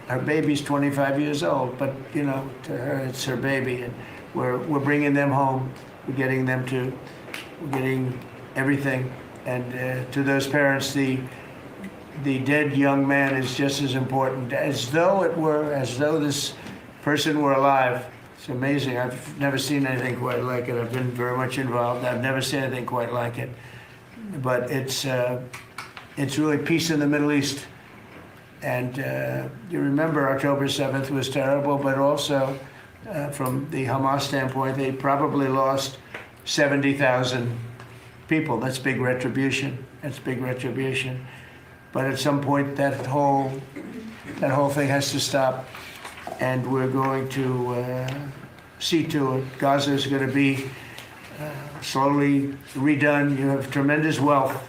Her baby's 25 years old, but you know, to her it's her baby, and we're bringing them home. We're getting everything, and to those parents, the dead young man is just as important, as though this person were alive. It's amazing. I've never seen anything quite like it. I've been very much involved. I've never seen anything quite like it. But it's really peace in the Middle East. And you remember October 7th was terrible, but also from the Hamas standpoint, they probably lost 70,000 people. That's big retribution. That's big retribution. But at some point, that whole thing has to stop, and we're going to see to it. Gaza is going to be slowly redone. You have tremendous wealth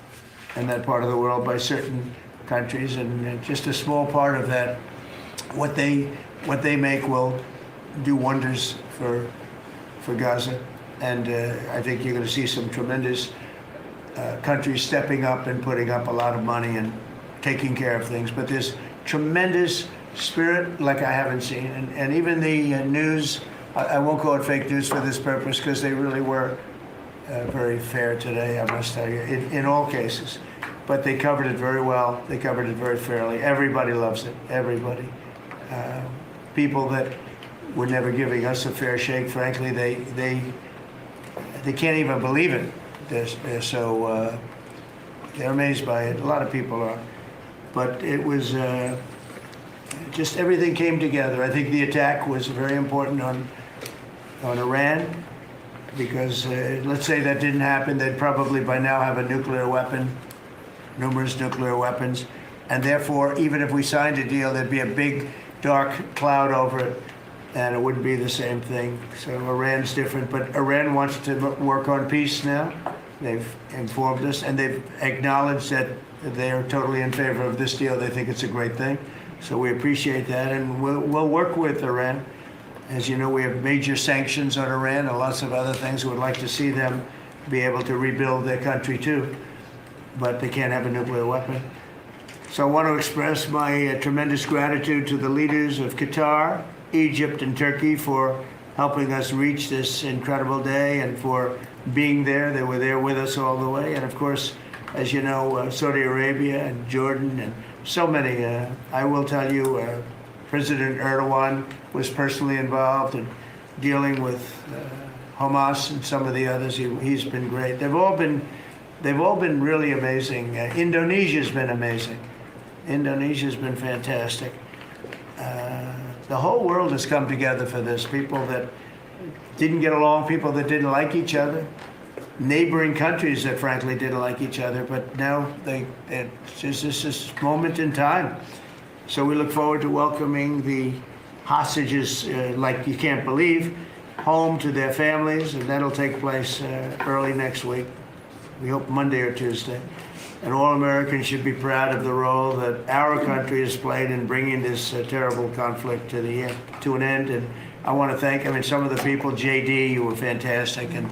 in that part of the world by certain countries, and just a small part of that, what they make will do wonders for Gaza. And I think you're going to see some tremendous countries stepping up and putting up a lot of money and taking care of things. But there's tremendous spirit like I haven't seen. And even the news, I won't call it fake news for this purpose, because they really were very fair today, I must tell you, in all cases. But they covered it very well. They covered it very fairly. Everybody loves it, everybody. People that were never giving us a fair shake, frankly, they can't even believe it. They're so, they're amazed by it. A lot of people are. But it was just everything came together. I think the attack was very important on Iran, because let's say that didn't happen, they'd probably by now have a nuclear weapon, numerous nuclear weapons, and therefore, even if we signed a deal, there'd be a big dark cloud over it, and it wouldn't be the same thing. So Iran's different, but Iran wants to work on peace now. They've informed us, and they've acknowledged that they are totally in favor of this deal. They think it's a great thing. So we appreciate that, and we'll work with Iran. As you know, we have major sanctions on Iran and lots of other things. We'd like to see them be able to rebuild their country too, but they can't have a nuclear weapon. So I want to express my tremendous gratitude to the leaders of Qatar, Egypt, and Turkey for helping us reach this incredible day and for being there. They were there with us all the way. And of course, as you know, Saudi Arabia and Jordan and so many. I will tell you, President Erdogan was personally involved in dealing with Hamas and some of the others. He's been great. They've all been really amazing. Indonesia's been amazing. Indonesia's been fantastic. The whole world has come together for this. People that didn't get along, people that didn't like each other, neighboring countries that frankly didn't like each other, but now it's just this moment in time. So we look forward to welcoming the hostages, like you can't believe, home to their families, and that'll take place early next week. We hope Monday or Tuesday. And all Americans should be proud of the role that our country has played in bringing this terrible conflict to an end. And I want to thank, some of the people, JD, you were fantastic, and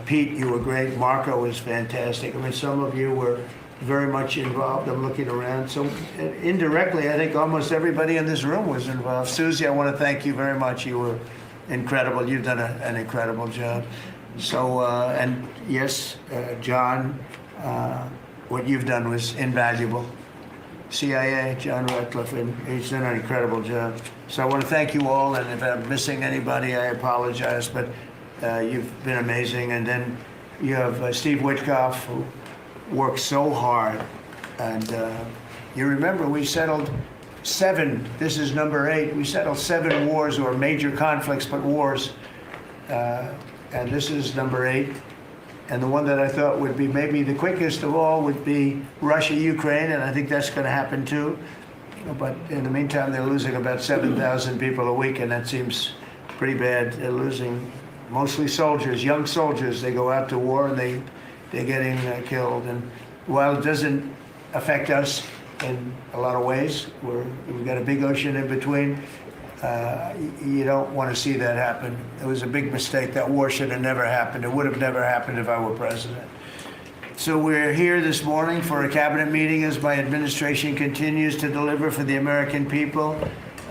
Pete, you were great. Marco was fantastic. Some of you were very much involved. I'm looking around. So indirectly, I think almost everybody in this room was involved. Susie, I want to thank you very much. You were incredible. You've done an incredible job. So, and yes, John, what you've done was invaluable. CIA, John Ratcliffe, and he's done an incredible job. So I want to thank you all, and if I'm missing anybody, I apologize, but you've been amazing. And then you have Steve Witkoff, who worked so hard. And you remember we settled 7, this is number 8, we settled 7 wars or major conflicts, but wars. And this is number 8. And the one that I thought would be maybe the quickest of all would be Russia-Ukraine, and I think that's going to happen too. But in the meantime, they're losing about 7,000 people a week, and that seems pretty bad. They're losing mostly soldiers, young soldiers. They go out to war and they're getting killed. And while it doesn't affect us in a lot of ways, we've got a big ocean in between, you don't want to see that happen. It was a big mistake. That war should have never happened. It would have never happened if I were president. So we're here this morning for a cabinet meeting as my administration continues to deliver for the American people,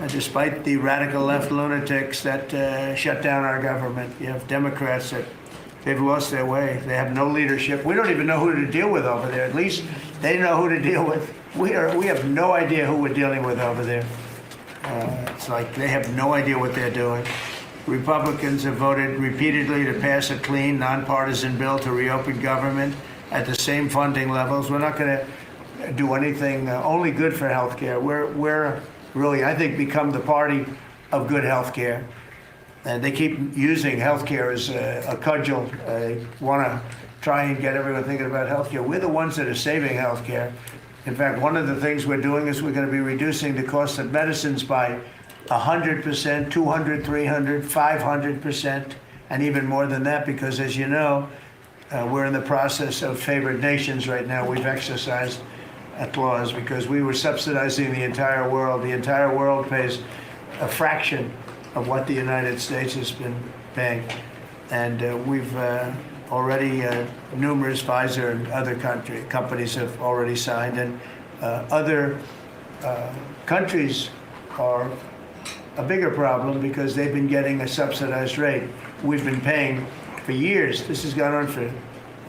despite the radical left lunatics that shut down our government. You have Democrats that they've lost their way. They have no leadership. We don't even know who to deal with over there. At least they know who to deal with. We have no idea who we're dealing with over there. It's like they have no idea what they're doing. Republicans have voted repeatedly to pass a clean, nonpartisan bill to reopen government at the same funding levels. We're not going to do anything only good for health care. We're really, I think, become the party of good health care. And they keep using health care as a cudgel. They want to try and get everyone thinking about health care. We're the ones that are saving health care. In fact, one of the things we're doing is we're going to be reducing the cost of medicines by 100%, 200, 300, 500%, and even more than that, because as you know, we're in the process of favored nations right now. We've exercised a clause because we were subsidizing the entire world. The entire world pays a fraction of what the United States has been paying. And we've already, numerous Pfizer and other companies have already signed, and other countries are a bigger problem because they've been getting a subsidized rate. We've been paying for years. This has gone on for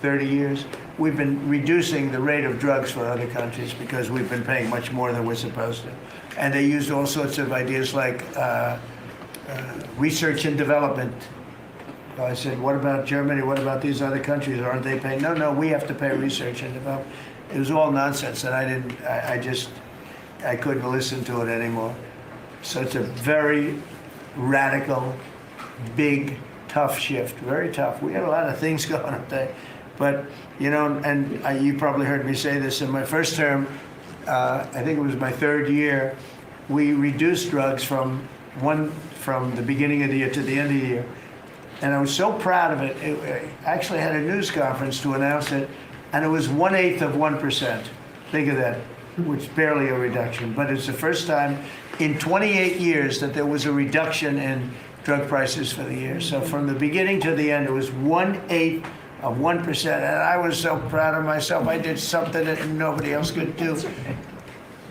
30 years. We've been reducing the rate of drugs for other countries because we've been paying much more than we're supposed to. And they used all sorts of ideas like research and development. I said, what about Germany? What about these other countries? Aren't they paying? No, we have to pay research and development. It was all nonsense, and I couldn't listen to it anymore. So it's a very radical, big, tough shift, very tough. We had a lot of things going up there. But, you know, and you probably heard me say this in my first term, I think it was my third year, we reduced drugs from the beginning of the year to the end of the year. And I was so proud of it. I actually had a news conference to announce it, and it was 1/8 of 1%. Think of that, which is barely a reduction. But it's the first time in 28 years that there was a reduction in drug prices for the year. So from the beginning to the end, it was 1/8 of 1%. And I was so proud of myself. I did something that nobody else could do.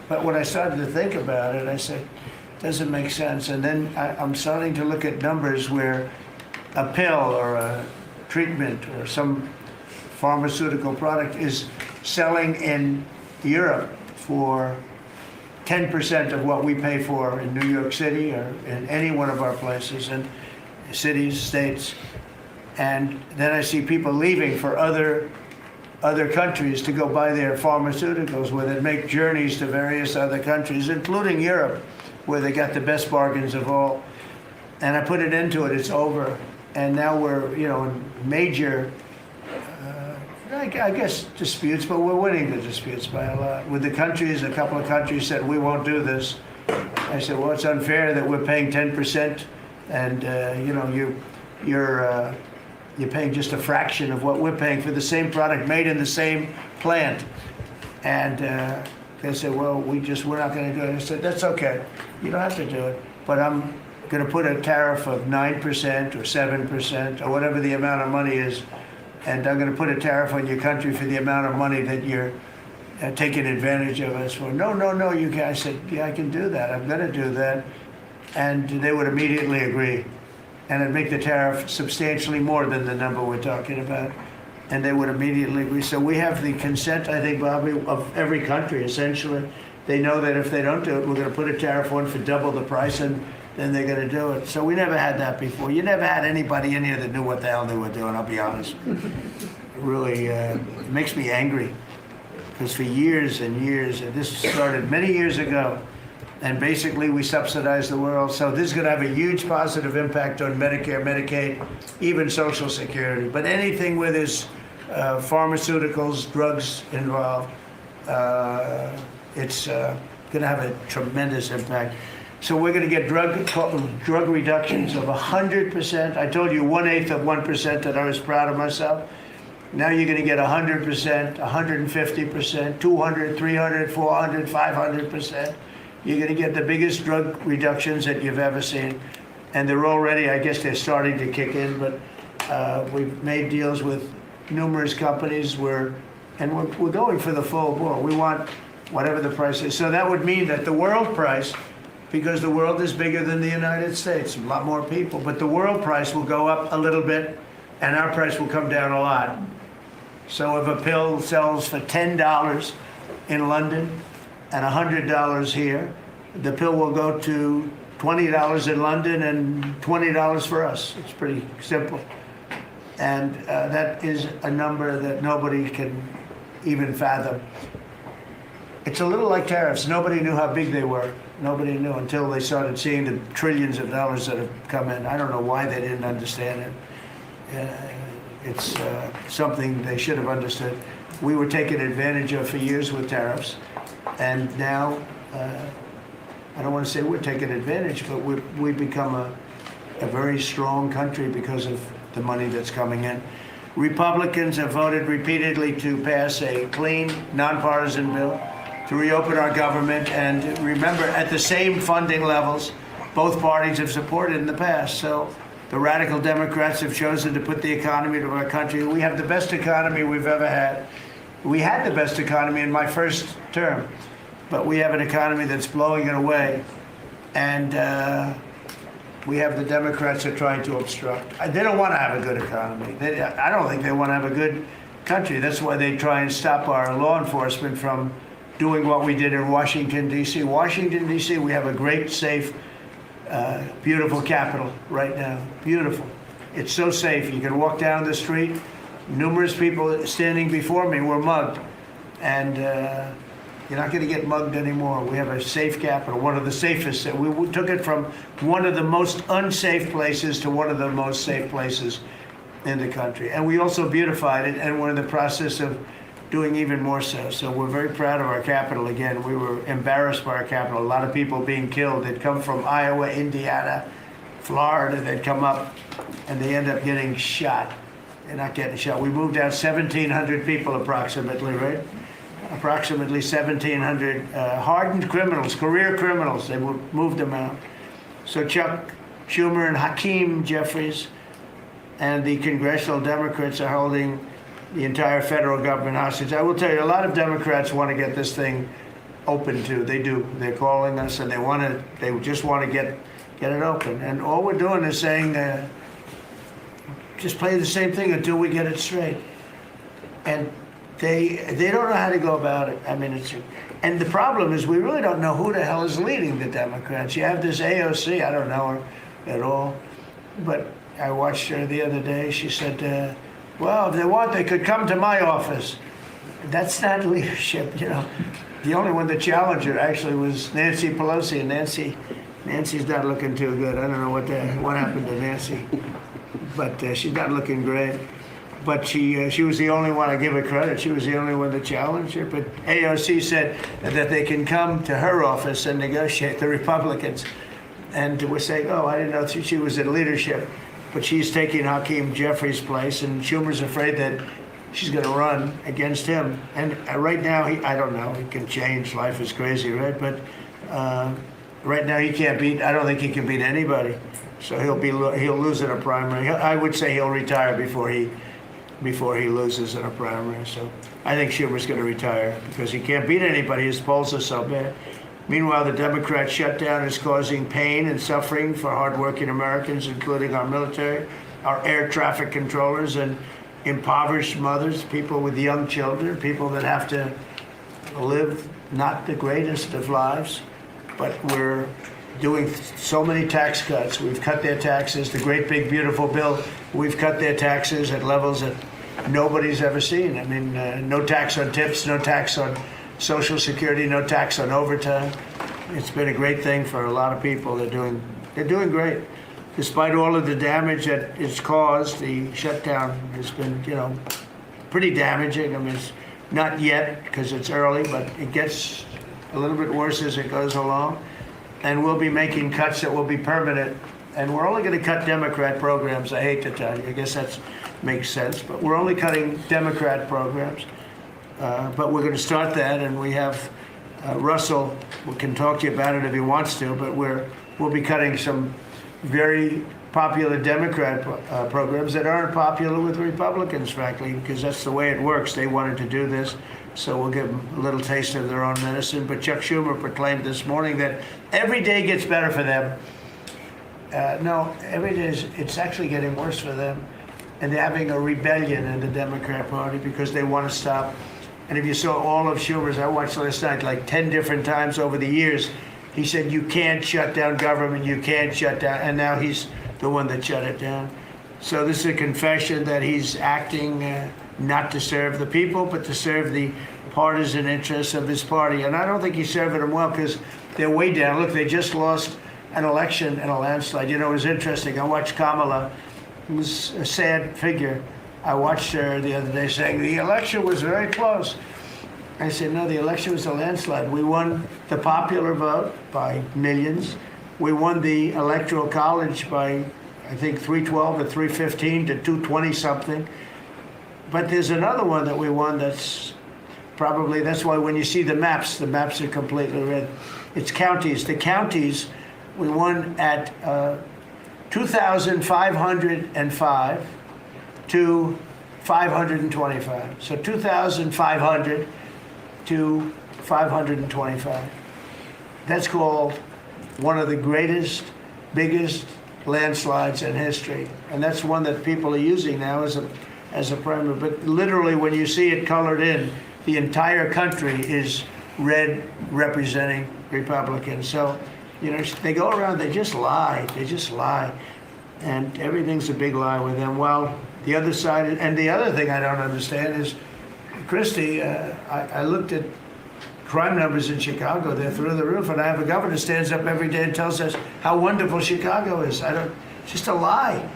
But when I started to think about it, I said, doesn't make sense. And then I'm starting to look at numbers where a pill or a treatment or some pharmaceutical product is selling in Europe for 10% of what we pay for in New York City or in any one of our places and cities, states. And then I see people leaving for other countries to go buy their pharmaceuticals, where they make journeys to various other countries, including Europe, where they got the best bargains of all. And I put an end to it. It's over. And now we're, in major, I guess, disputes, but we're winning the disputes by a lot. With the countries, a couple of countries said, we won't do this. I said, well, it's unfair that we're paying 10%, and, you're paying just a fraction of what we're paying for the same product made in the same plant. And they said, well, we're not going to do it. I said, that's okay. You don't have to do it. But I'm going to put a tariff of 9% or 7% or whatever the amount of money is, and I'm going to put a tariff on your country for the amount of money that you're taking advantage of us for. No, you can't. I said, yeah, I can do that. I'm going to do that. And they would immediately agree. And it'd make the tariff substantially more than the number we're talking about. And they would immediately agree. So we have the consent, I think, Bobby, of every country, essentially. They know that if they don't do it, we're going to put a tariff on for double the price, and then they're going to do it. So we never had that before. You never had anybody in here that knew what the hell they were doing, I'll be honest. It really makes me angry. Because for years and years, and this started many years ago, and basically we subsidize the world. So this is going to have a huge positive impact on Medicare, Medicaid, even Social Security. But anything where there's pharmaceuticals, drugs involved, it's going to have a tremendous impact. So we're going to get drug reductions of 100%. I told you 1/8 of 1% that I was proud of myself. Now you're going to get 100%, 150%, 200, 300, 400, 500%. You're going to get the biggest drug reductions that you've ever seen. And they're already, I guess they're starting to kick in, but we've made deals with numerous companies where And we're going for the full bore. We want whatever the price is. So that would mean that the world price, because the world is bigger than the United States, a lot more people, but the world price will go up a little bit and our price will come down a lot. So if a pill sells for $10 in London and $100 here, the pill will go to $20 in London and $20 for us. It's pretty simple. And that is a number that nobody can even fathom. It's a little like tariffs. Nobody knew how big they were. Nobody knew until they started seeing the trillions of dollars that have come in. I don't know why they didn't understand it. It's something they should have understood. We were taken advantage of for years with tariffs, and now, I don't want to say we're taking advantage, but we've become a very strong country because of the money that's coming in. Republicans have voted repeatedly to pass a clean, nonpartisan bill to reopen our government, and remember, at the same funding levels both parties have supported in the past. So the radical Democrats have chosen to put the economy of our country. We have the best economy we've ever had. We had the best economy in my first term, but we have an economy that's blowing it away, and we have the Democrats that are trying to obstruct. They don't want to have a good economy. I don't think they want to have a good country. That's why they try and stop our law enforcement from doing what we did in Washington, D.C. Washington, D.C., we have a great, safe, beautiful capital right now. Beautiful. It's so safe. You can walk down the street. Numerous people standing before me were mugged. And you're not going to get mugged anymore. We have a safe capital, one of the safest. We took it from one of the most unsafe places to one of the most safe places in the country. And we also beautified it, and we're in the process of doing even more so. So we're very proud of our capital. Again, we were embarrassed by our capital. A lot of people being killed. They'd come from Iowa, Indiana, Florida. They'd come up, and they end up getting shot. They're not getting shot. We moved out 1,700 people approximately, right? Approximately 1,700 hardened criminals, career criminals. They moved them out. So Chuck Schumer and Hakeem Jeffries and the congressional Democrats are holding the entire federal government hostage. I will tell you, a lot of Democrats want to get this thing open too. They do. They're calling us, and they just want to get it open. And all we're doing is saying, just play the same thing until we get it straight. And they don't know how to go about it. I mean, and the problem is we really don't know who the hell is leading the Democrats. You have this AOC. I don't know her at all, but I watched her the other day. She said, well, if they want, they could come to my office. That's not leadership, you know. The only one that challenged her actually was Nancy Pelosi, and Nancy's not looking too good. I don't know what happened to Nancy, but she's not looking great. But she was the only one, I give her credit, she was the only one that challenged her. But AOC said that they can come to her office and negotiate, the Republicans. And we're saying, oh, I didn't know she was in leadership. But she's taking Hakeem Jeffries' place, and Schumer's afraid that she's going to run against him. And right now, I don't know, he can change, life is crazy, right? But right now he can't beat, I don't think he can beat anybody. So he'll lose in a primary. I would say he'll retire before he loses in a primary. So I think Schumer's going to retire because he can't beat anybody. His polls are so bad. Meanwhile, the Democrat shutdown is causing pain and suffering for hardworking Americans, including our military, our air traffic controllers, and impoverished mothers, people with young children, people that have to live not the greatest of lives. But we're doing so many tax cuts. We've cut their taxes. The great big beautiful bill, we've cut their taxes at levels that nobody's ever seen. I mean, no tax on tips, no tax on Social Security, no tax on overtime. It's been a great thing for a lot of people. They're doing great. Despite all of the damage that it's caused, the shutdown has been, pretty damaging. I mean, it's not yet because it's early, but it gets a little bit worse as it goes along. And we'll be making cuts that will be permanent. And we're only going to cut Democrat programs. I hate to tell you. I guess that makes sense. But we're only cutting Democrat programs. But we're going to start that, and we have Russell, we can talk to you about it if he wants to, but we'll be cutting some very popular Democrat programs that aren't popular with Republicans, frankly, because that's the way it works. They wanted to do this, so we'll give them a little taste of their own medicine. But Chuck Schumer proclaimed this morning that every day gets better for them. No, every day it's actually getting worse for them. And they're having a rebellion in the Democrat Party because they want to stop. And if you saw all of Schumer's, I watched last night like 10 different times over the years, he said, you can't shut down government, you can't shut down, and now he's the one that shut it down. So this is a confession that he's acting not to serve the people, but to serve the partisan interests of his party. And I don't think he's serving them well because they're way down. Look, they just lost an election in a landslide. You know, it was interesting. I watched Kamala, who was a sad figure. I watched her the other day saying the election was very close. I said, no, the election was a landslide. We won the popular vote by millions. We won the Electoral College by, I think, 312 or 315 to 220 something. But there's another one that we won that's probably, that's why when you see the maps are completely red. It's counties. The counties, we won at 2,505 to 525. So 2,500 to 525. That's called one of the greatest, biggest landslides in history. And that's one that people are using now as a primary. But literally, when you see it colored in, the entire country is red representing Republicans. So, you know, they go around, they just lie. They just lie. And everything's a big lie with them. Well, the other side, and the other thing I don't understand is, Christie, I looked at crime numbers in Chicago. They're through the roof. And I have a governor stands up every day and tells us how wonderful Chicago is. It's just a lie.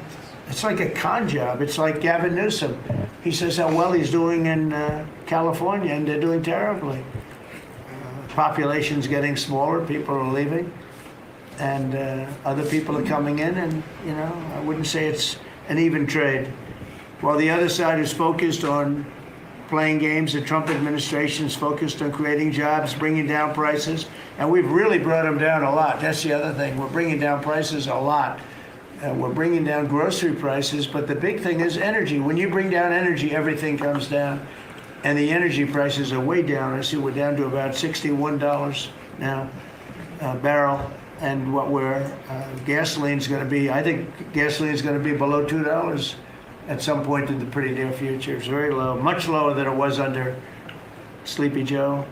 It's like a con job. It's like Gavin Newsom. He says how well he's doing in California, and they're doing terribly. Population's getting smaller. People are leaving. And other people are coming in, and, you know, I wouldn't say it's an even trade. While the other side is focused on playing games, the Trump administration is focused on creating jobs, bringing down prices, and we've really brought them down a lot. That's the other thing. We're bringing down prices a lot. We're bringing down grocery prices, but the big thing is energy. When you bring down energy, everything comes down, and the energy prices are way down. I see we're down to about $61 now a barrel. And what gasoline's going to be, I think gasoline's going to be below $2 at some point in the pretty near future. It's very low, much lower than it was under Sleepy Joe.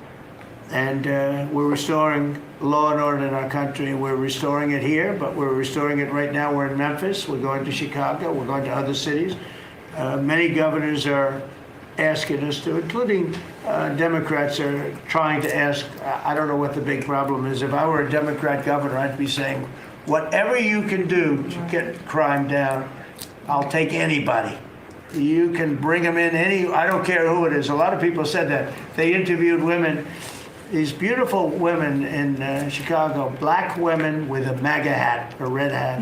And we're restoring law and order in our country. We're restoring it here, but we're restoring it right now. We're in Memphis. We're going to Chicago. We're going to other cities. Many governors are asking us to, including Democrats are trying to ask. I don't know what the big problem is. If I were a Democrat governor, I'd be saying, whatever you can do to get crime down, I'll take anybody. You can bring them in I don't care who it is. A lot of people said that. They interviewed women, these beautiful women in Chicago, black women with a MAGA hat, a red hat.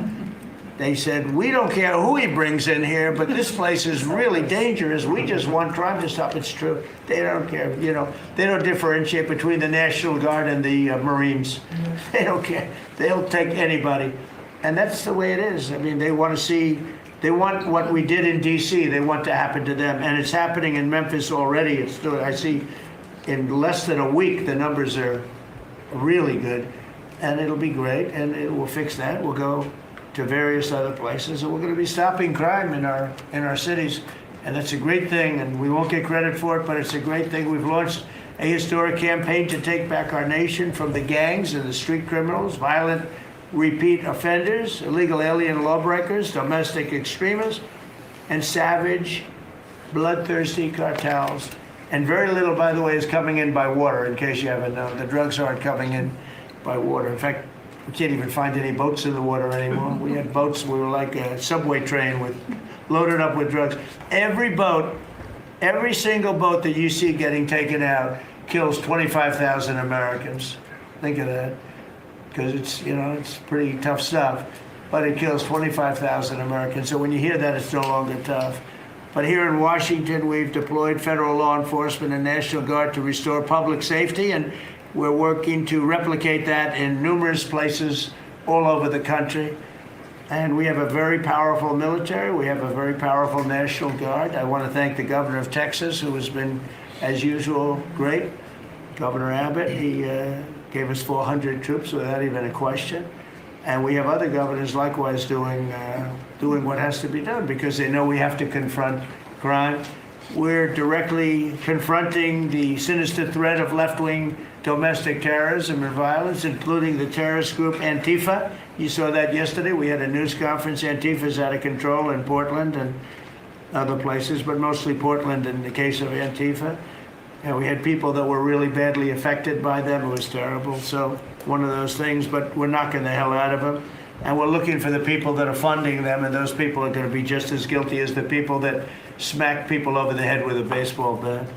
They said, we don't care who he brings in here, but this place is really dangerous. We just want crime to stop. It's true. They don't care. You know, they don't differentiate between the National Guard and the Marines. They don't care. They'll take anybody. And that's the way it is. I mean, they want what we did in D.C., they want to happen to them. And it's happening in Memphis already. I see in less than a week, the numbers are really good. And it'll be great. And we'll fix that. We'll go to various other places, and we're going to be stopping crime in our cities, and that's a great thing, and we won't get credit for it, but it's a great thing. We've launched a historic campaign to take back our nation from the gangs and the street criminals, violent repeat offenders, illegal alien lawbreakers, domestic extremists, and savage, bloodthirsty cartels. And very little, by the way, is coming in by water, in case you haven't known. The drugs aren't coming in by water. In fact, we can't even find any boats in the water anymore. We had boats, we were like a subway train loaded up with drugs. Every single boat that you see getting taken out kills 25,000 Americans. Think of that. Because it's pretty tough stuff. But it kills 25,000 Americans. So when you hear that, it's no longer tough. But here in Washington, we've deployed federal law enforcement and National Guard to restore public safety, and we're working to replicate that in numerous places all over the country. And we have a very powerful military. We have a very powerful National Guard. I want to thank the governor of Texas, who has been, as usual, great. Governor Abbott, he gave us 400 troops without even a question. And we have other governors likewise doing what has to be done because they know we have to confront crime. We're directly confronting the sinister threat of left-wing domestic terrorism and violence, including the terrorist group Antifa. You saw that yesterday. We had a news conference. Antifa's out of control in Portland and other places, but mostly Portland in the case of Antifa. And we had people that were really badly affected by them. It was terrible. So one of those things, but we're knocking the hell out of them. And we're looking for the people that are funding them, and those people are going to be just as guilty as the people that smack people over the head with a baseball bat.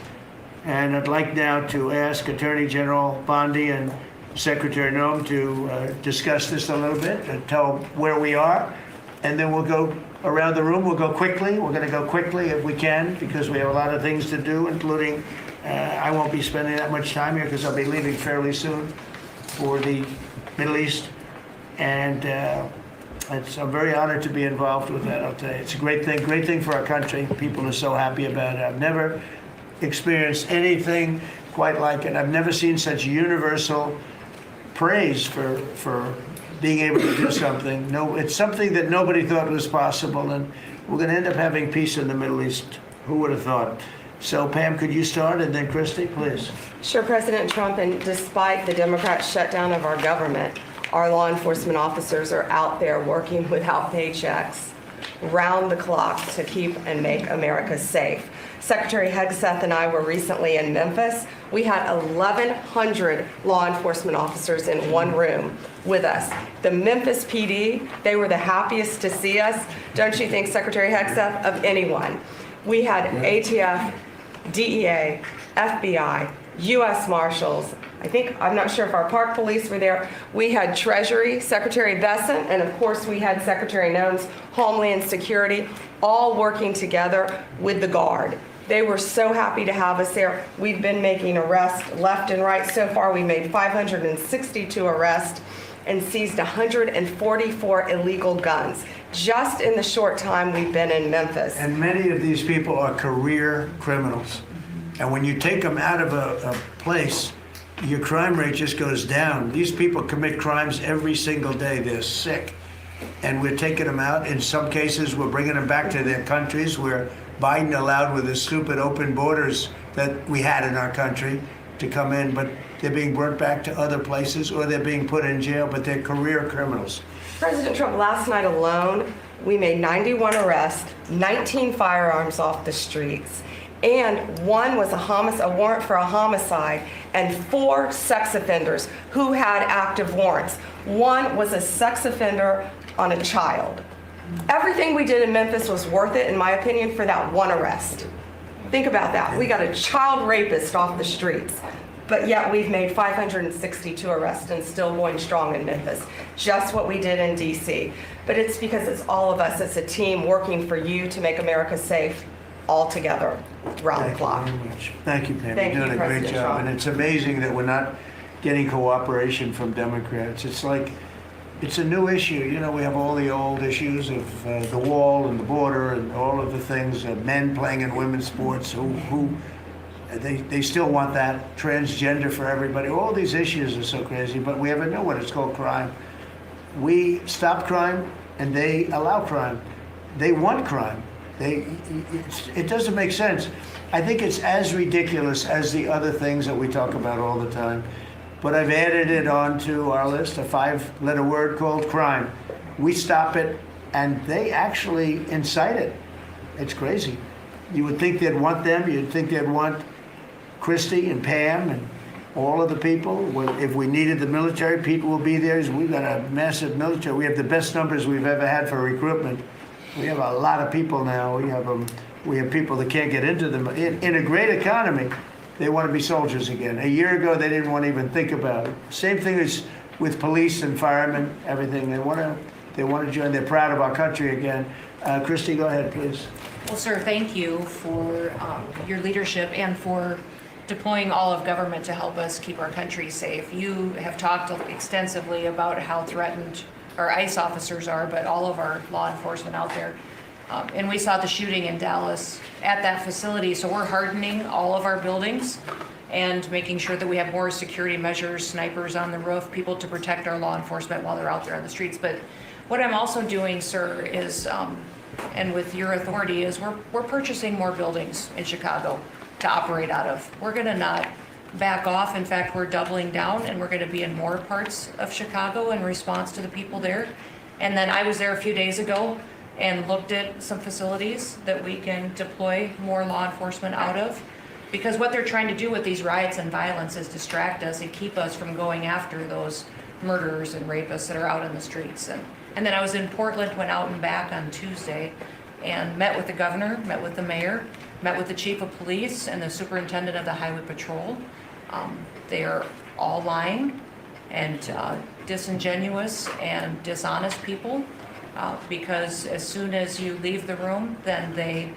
And I'd like now to ask Attorney General Bondi and Secretary Noem to discuss this a little bit and tell where we are. And then we'll go around the room. We'll go quickly. We're going to go quickly if we can because we have a lot of things to do, including I won't be spending that much time here because I'll be leaving fairly soon for the Middle East. And I'm very honored to be involved with that, I'll tell you. It's a great thing for our country. People are so happy about it. I've never experienced anything quite like it. I've never seen such universal praise for being able to do something. No, it's something that nobody thought was possible, and we're going to end up having peace in the Middle East. Who would have thought? So, Pam, could you start, and then Christy, please. Sure, President Trump, and despite the Democrat shutdown of our government, our law enforcement officers are out there working without paychecks, round the clock to keep and make America safe. Secretary Hegseth and I were recently in Memphis. We had 1,100 law enforcement officers in one room with us. The Memphis PD, they were the happiest to see us, don't you think, Secretary Hegseth, of anyone. We had ATF, DEA, FBI, U.S. Marshals. I'm not sure if our park police were there. We had Treasury, Secretary Bessent, and of course we had Secretary Noem's Homeland Security, all working together with the Guard. They were so happy to have us there. We've been making arrests left and right. So far, we made 562 arrests and seized 144 illegal guns just in the short time we've been in Memphis. And many of these people are career criminals. And when you take them out of a place, your crime rate just goes down. These people commit crimes every single day. They're sick. And we're taking them out. In some cases, we're bringing them back to their countries where Biden allowed with the stupid open borders that we had in our country to come in, but they're being brought back to other places or they're being put in jail, but they're career criminals. President Trump, last night alone, we made 91 arrests, 19 firearms off the streets, and one was a warrant for a homicide, and 4 sex offenders who had active warrants. One was a sex offender on a child. Everything we did in Memphis was worth it, in my opinion, for that one arrest. Think about that. We got a child rapist off the streets, but yet we've made 562 arrests and still going strong in Memphis. Just what we did in D.C. But it's because it's all of us. It's a team working for you to make America safe all together, round the clock. Thank you very much. Thank you, Pam. Thank You're you, doing a great President job. Trump. And it's amazing that we're not getting cooperation from Democrats. It's like, it's a new issue. You know, we have all the old issues of the wall and the border and all of the things, men playing in women's sports they still want that, transgender for everybody. All these issues are so crazy, but we have a new one. It's called crime. We stop crime and they allow crime. They want crime. It doesn't make sense. I think it's as ridiculous as the other things that we talk about all the time. But I've added it onto our list, a 5-letter word called crime. We stop it, and they actually incite it. It's crazy. You would think they'd want them. You'd think they'd want Christy and Pam and all of the people. If we needed the military, Pete will be there. We've got a massive military. We have the best numbers we've ever had for recruitment. We have a lot of people now. We have people that can't get into them. In a great economy, they want to be soldiers again. A year ago, they didn't want to even think about it. Same thing as with police and firemen, everything. They want to join. They're proud of our country again. Christy, go ahead, please. Well, sir, thank you for your leadership and for deploying all of government to help us keep our country safe. You have talked extensively about how threatened our ICE officers are, but all of our law enforcement out there. And we saw the shooting in Dallas at that facility, so we're hardening all of our buildings and making sure that we have more security measures, snipers on the roof, people to protect our law enforcement while they're out there on the streets. But what I'm also doing, sir, is, and with your authority, is we're purchasing more buildings in Chicago to operate out of. We're gonna not back off. In fact, we're doubling down, and we're gonna be in more parts of Chicago in response to the people there. And then I was there a few days ago and looked at some facilities that we can deploy more law enforcement out of. Because what they're trying to do with these riots and violence is distract us and keep us from going after those murderers and rapists that are out in the streets. And then I was in Portland, went out and back on Tuesday and met with the governor, met with the mayor, met with the chief of police and the superintendent of the highway patrol. They are all lying and disingenuous and dishonest people because as soon as you leave the room, then they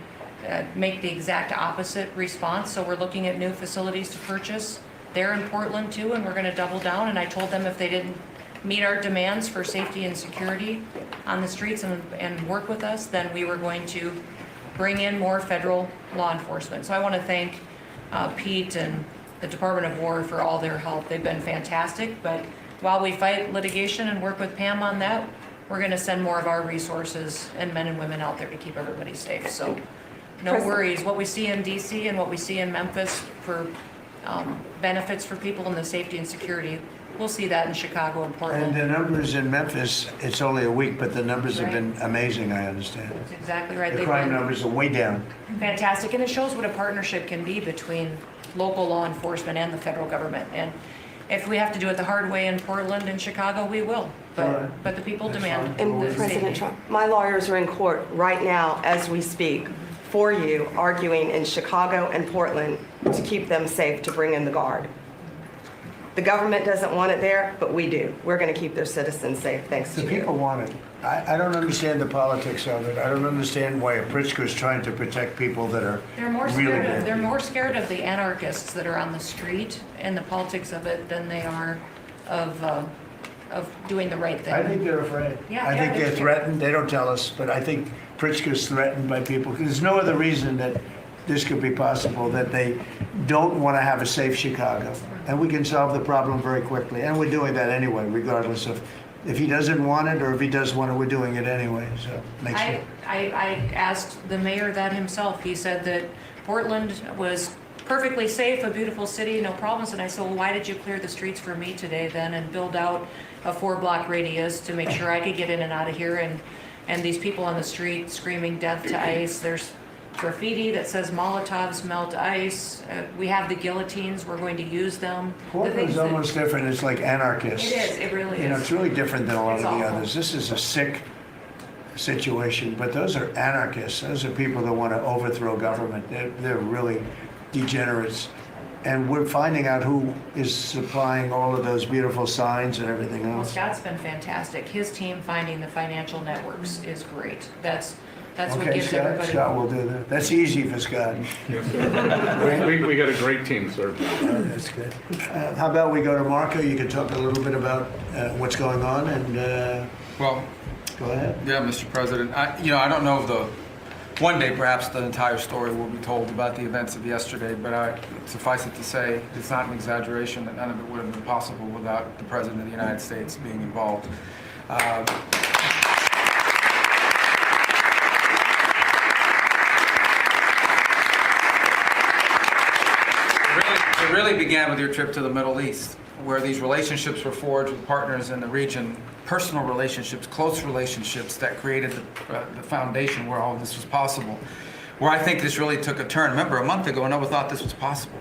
make the exact opposite response. So we're looking at new facilities to purchase. They're in Portland too, and we're going to double down. And I told them if they didn't meet our demands for safety and security on the streets and work with us, then we were going to bring in more federal law enforcement. So I want to thank Pete and the Department of War for all their help. They've been fantastic. But while we fight litigation and work with Pam on that, we're going to send more of our resources and men and women out there to keep everybody safe. So no worries. What we see in DC and what we see in Memphis for benefits for people in the safety and security, we'll see that in Chicago and Portland. And the numbers in Memphis, it's only a week, but the numbers have been amazing, I understand. That's exactly right. The crime numbers are way down. Fantastic, and it shows what a partnership can be between local law enforcement and the federal government. And if we have to do it the hard way in Portland and Chicago, we will. But the people demand. And President Trump, my lawyers are in court right now as we speak for you, arguing in Chicago and Portland to keep them safe, to bring in the guard. The government doesn't want it there, but we do. We're going to keep their citizens safe, thanks to you. The people want it. I don't understand the politics of it. I don't understand why Pritzker is trying to protect people that are They're more really scared bad. they're more scared of the anarchists that are on the street and the politics of it than they are of doing the right thing. I think they're afraid. Yeah, I think they're they're threatened. They don't tell us, but I think Pritzker's threatened by people. There's no other reason that this could be possible, that they don't want to have a safe Chicago. And we can solve the problem very quickly. And we're doing that anyway, regardless of if he doesn't want it or if he does want it, we're doing it anyway. So make sure. I asked the mayor that himself. He said that Portland was perfectly safe, a beautiful city, no problems. And I said, well, why did you clear the streets for me today then and build out a 4-block radius to make sure I could get in and out of here? And these people on the street screaming death to ICE. There's graffiti that says Molotovs melt ice. We have the guillotines. We're going to use them. Portland's almost different. It's like anarchists. It is. It really is. You know, it's really different than a lot It's of the awful. others. This is a sick situation, but those are anarchists. Those are people that want to overthrow government. They're really degenerates. And we're finding out who is supplying all of those beautiful signs and everything Well, else. Scott's been fantastic. His team finding the financial networks is great. That's what Okay, gives Scott, everybody. Scott will do that. That's easy for Scott. We got a great team, sir. That's good. How about we go to Marco? You can talk a little bit about what's going on and Well, go ahead. yeah, Mr. President. I don't know if one day perhaps the entire story will be told about the events of yesterday, but suffice it to say, it's not an exaggeration that none of it would have been possible without the President of the United States being involved. It really began with your trip to the Middle East, where these relationships were forged with partners in the region, personal relationships, close relationships that created the foundation where all of this was possible. Where I think this really took a turn. Remember, a month ago, no one thought this was possible.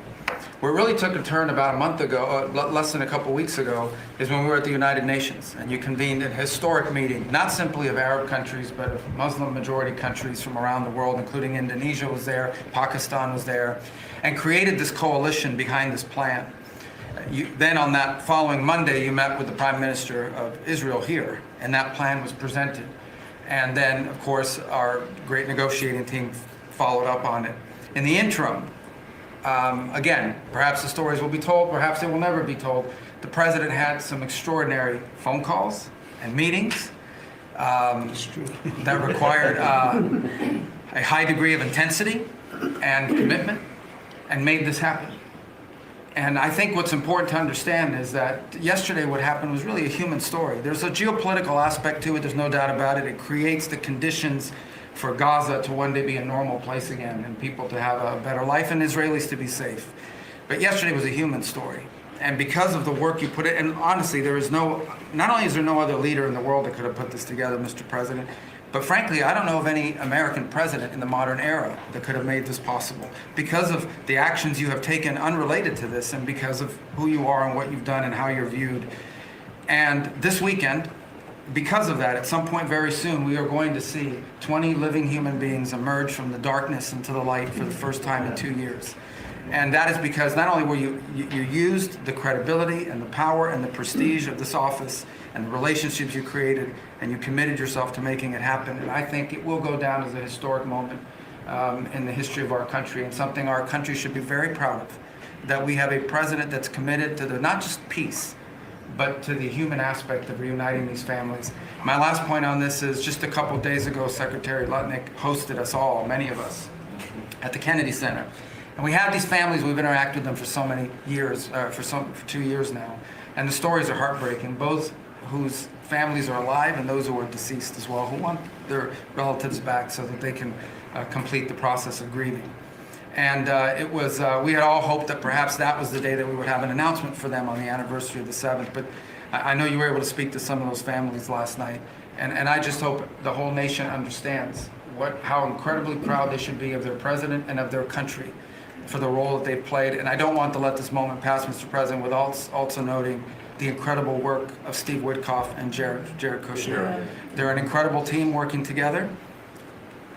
Where it really took a turn about a month ago, less than a couple weeks ago, is when we were at the United Nations and you convened a historic meeting, not simply of Arab countries, but of Muslim majority countries from around the world, including Indonesia was there, Pakistan was there, and created this coalition behind this plan. Then on that following Monday, you met with the Prime Minister of Israel here, and that plan was presented. And then, of course, our great negotiating team followed up on it. In the interim, again, perhaps the stories will be told, perhaps they will never be told. The President had some extraordinary phone calls, and meetings that required a high degree of intensity and commitment, and made this happen. And I think what's important to understand is that yesterday what happened was really a human story. There's a geopolitical aspect to it, there's no doubt about it. It creates the conditions for Gaza to one day be a normal place again, and people to have a better life, and Israelis to be safe. But yesterday was a human story. And because of the work you put in, and honestly, not only is there no other leader in the world that could have put this together, Mr. President, but frankly, I don't know of any American president in the modern era that could have made this possible. Because of the actions you have taken unrelated to this, and because of who you are and what you've done and how you're viewed. And this weekend, because of that, at some point very soon, we are going to see 20 living human beings emerge from the darkness into the light for the first time in 2 years. And that is because not only were you used the credibility and the power and the prestige of this office and the relationships you created, and you committed yourself to making it happen. And I think it will go down as a historic moment in the history of our country, and something our country should be very proud of, that we have a president that's committed to not just peace, but to the human aspect of reuniting these families. My last point on this is just a couple days ago, Secretary Lutnick hosted us all, many of us, at the Kennedy Center. And we have these families, we've interacted with them for so many years, for 2 years now. And the stories are heartbreaking, both whose families are alive and those who are deceased as well, who want their relatives back so that they can complete the process of grieving. And we had all hoped that perhaps that was the day that we would have an announcement for them on the anniversary of the 7th, but I know you were able to speak to some of those families last night, and I just hope the whole nation understands how incredibly proud they should be of their president and of their country for the role that they've played. And I don't want to let this moment pass, Mr. President, without also noting the incredible work of Steve Witkoff and Jared Kushner. They're an incredible team working together,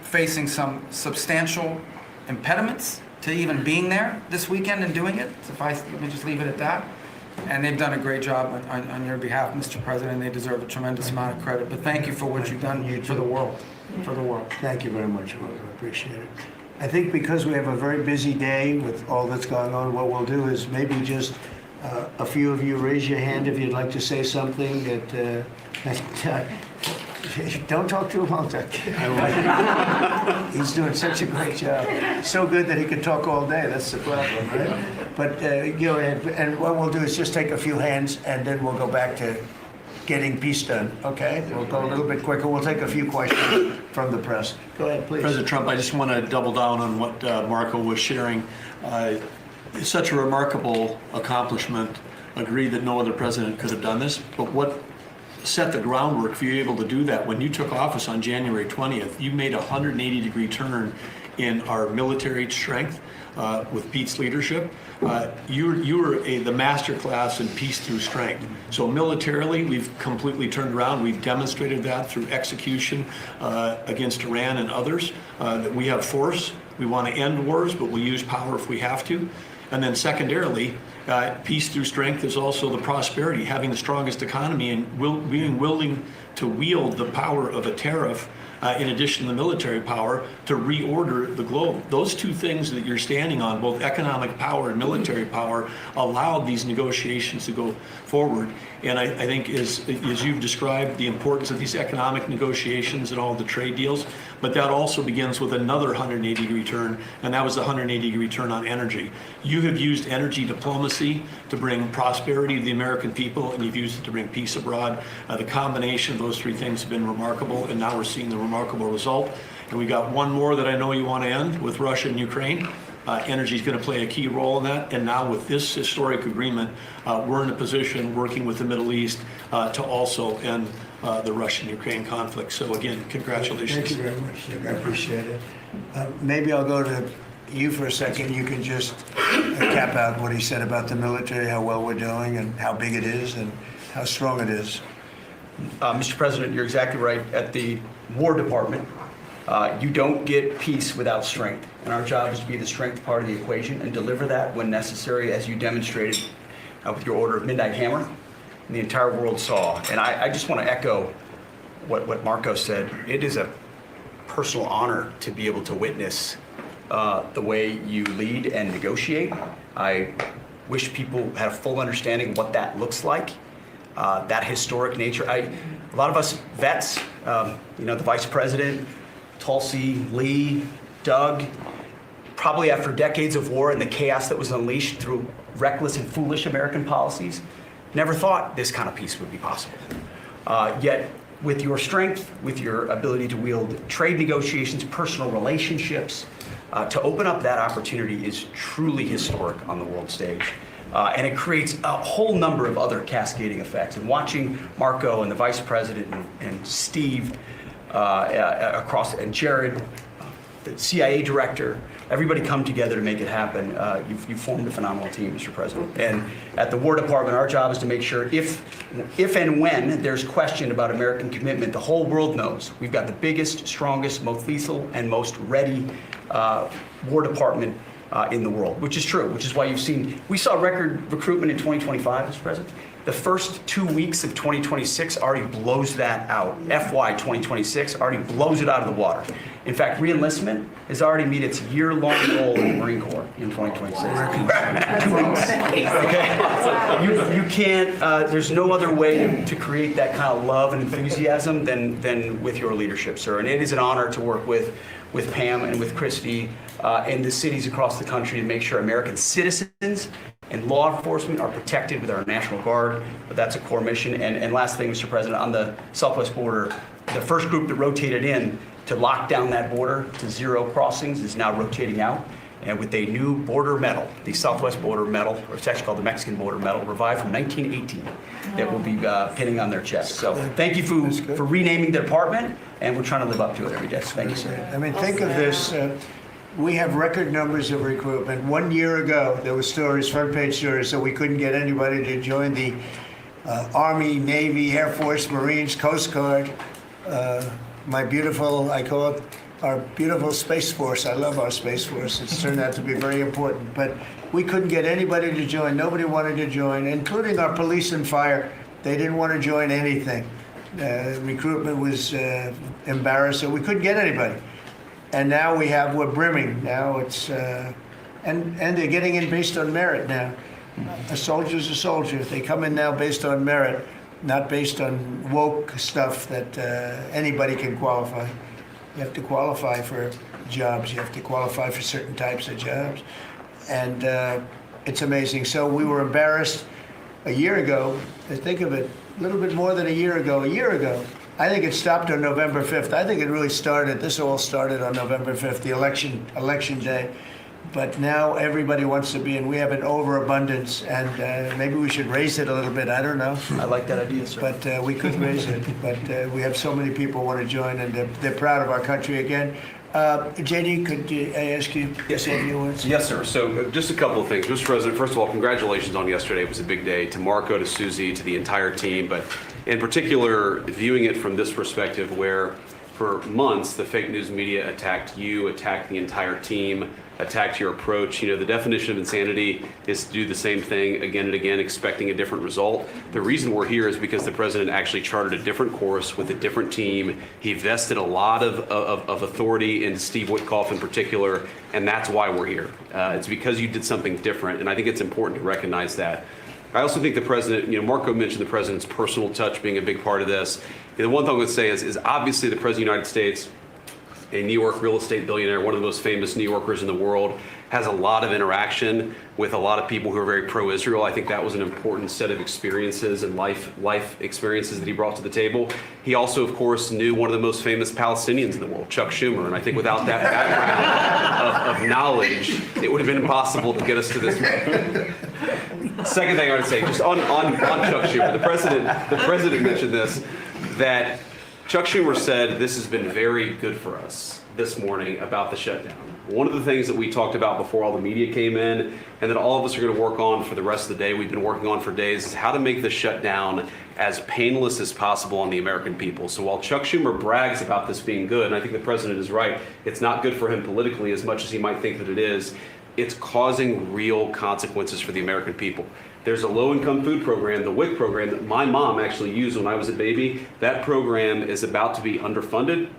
facing some substantial impediments to even being there this weekend and doing it. Let me just leave it at that. And they've done a great job on your behalf, Mr. President, and they deserve a tremendous amount of credit. But thank you for what you've done for the world. Thank you very much, Walter. I appreciate it. I think because we have a very busy day with all that's going on, what we'll do is maybe just a few of you raise your hand if you'd like to say something that don't talk too long. He's doing such a great job. So good that he could talk all day. That's the problem, right? But go ahead. And what we'll do is just take a few hands, and then we'll go back to getting peace done. Okay? We'll go a little bit quicker. We'll take a few questions from the press. Go ahead, please. President Trump, I just want to double down on what Marco was sharing. It's such a remarkable accomplishment. Agree that no other president could have done this, but what set the groundwork for you able to do that? When you took office on January 20th, you made a 180-degree turn in our military strength with Pete's leadership. You were the master class in peace through strength. So militarily, we've completely turned around. We've demonstrated that through execution against Iran and others, that we have force. We want to end wars, but we'll use power if we have to. And then secondarily, peace through strength is also the prosperity, having the strongest economy and being willing to wield the power of a tariff in addition to the military power to reorder the globe. Those two things that you're standing on, both economic power and military power, allowed these negotiations to go forward. And I think as you've described the importance of these economic negotiations and all the trade deals, but that also begins with another 180-degree turn, and that was the 180-degree turn on energy. You have used energy diplomacy to bring prosperity to the American people, and you've used it to bring peace abroad. The combination of those three things have been remarkable, and now we're seeing the remarkable result. And we got one more that I know you want to end with Russia and Ukraine. Energy is going to play a key role in that. And now with this historic agreement, we're in a position working with the Middle East to also end the Russian-Ukraine conflict. So again, congratulations. Thank you very much, Nick. I appreciate it. Maybe I'll go to you for a second. You can just cap out what he said about the military, how well we're doing, and how big it is, and how strong it is. Mr. President, you're exactly right. At the War Department, you don't get peace without strength. And our job is to be the strength part of the equation and deliver that when necessary, as you demonstrated with your Order of Midnight Hammer, and the entire world saw. And I just want to echo what Marco said. It is a personal honor to be able to witness the way you lead and negotiate. I wish people had a full understanding of what that looks like. that historic nature. A lot of us vets, the Vice President, Tulsi, Lee, Doug, probably after decades of war and the chaos that was unleashed through reckless and foolish American policies, never thought this kind of peace would be possible. Yet, with your strength, with your ability to wield trade negotiations, personal relationships, to open up that opportunity is truly historic on the world stage. And it creates a whole number of other cascading effects. And watching Marco and the Vice President and Steve and Jared, the CIA director, everybody come together to make it happen. You've formed a phenomenal team, Mr. President. And at the War Department, our job is to make sure if and when there's question about American commitment, the whole world knows we've got the biggest, strongest, most lethal, and most ready War Department in the world, which is true, which is why we saw record recruitment in 2025, Mr. President. The first 2 weeks of 2026 already blows that out. FY 2026 already blows it out of the water. In fact, re-enlistment has already met its year-long goal in the Marine Corps in 2026. 2 weeks. Okay. You can't. There's no other way to create that kind of love and enthusiasm than with your leadership, sir. And it is an honor to work with Pam and with Christy and the cities across the country to make sure American citizens and law enforcement are protected with our National Guard. But that's a core mission. And last thing, Mr. President, on the southwest border, the first group that rotated in to lock down that border to 0 crossings is now rotating out. And with a new border medal, the Southwest Border Medal, or it's actually called the Mexican Border Medal, revived from 1918, that will be pinning on their chest. So thank you for renaming the department, and we're trying to live up to it every day. So thank you, sir. I mean, think of this. We have record numbers of recruitment. 1 year ago, there were stories, front-page stories, that we couldn't get anybody to join the Army, Navy, Air Force, Marines, Coast Guard. My beautiful, I call it our beautiful Space Force. I love our Space Force. It's turned out to be very important. But we couldn't get anybody to join. Nobody wanted to join, including our police and fire. They didn't want to join anything. Recruitment was embarrassed, so we couldn't get anybody. And now we're brimming. Now it's, and they're getting in based on merit now. A soldier's a soldier. They come in now based on merit, not based on woke stuff that anybody can qualify. You have to qualify for jobs. You have to qualify for certain types of jobs. And it's amazing. So we were embarrassed a year ago. Think of it, a little bit more than a year ago. I think it stopped on November 5th. I think it really started, this all started on November 5th, the election day. But now everybody wants to be, and we have an overabundance, and maybe we should raise it a little bit. I don't know. I like that idea, sir. But we could raise it. But we have so many people want to join, and they're proud of our country again. JD, could I ask you to say a few words? Yes, sir. So just a couple of things. Mr. President, first of all, congratulations on yesterday. It was a big day. To Marco, to Susie, to the entire team. But in particular, viewing it from this perspective where for months the fake news media attacked you, attacked the entire team, attacked your approach. You know, the definition of insanity is to do the same thing again and again, expecting a different result. The reason we're here is because the president actually charted a different course with a different team. He vested a lot of authority in Steve Witkoff in particular, and that's why we're here. It's because you did something different, and I think it's important to recognize that. I also think the president, Marco mentioned the president's personal touch being a big part of this. And the one thing I would say is obviously the president of the United States, a New York real estate billionaire, one of the most famous New Yorkers in the world, has a lot of interaction with a lot of people who are very pro-Israel. I think that was an important set of experiences and life experiences that he brought to the table. He also, of course, knew one of the most famous Palestinians in the world, Chuck Schumer. And I think without that background of knowledge, it would have been impossible to get us to this point. Second thing I would say, just on Chuck Schumer, the president mentioned this, that Chuck Schumer said this has been very good for us this morning about the shutdown. One of the things that we talked about before all the media came in and that all of us are going to work on for the rest of the day, we've been working on for days, is how to make the shutdown as painless as possible on the American people. So while Chuck Schumer brags about this being good, and I think the president is right, it's not good for him politically as much as he might think that it is, it's causing real consequences for the American people. There's a low-income food program, the WIC program, that my mom actually used when I was a baby. That program is about to be underfunded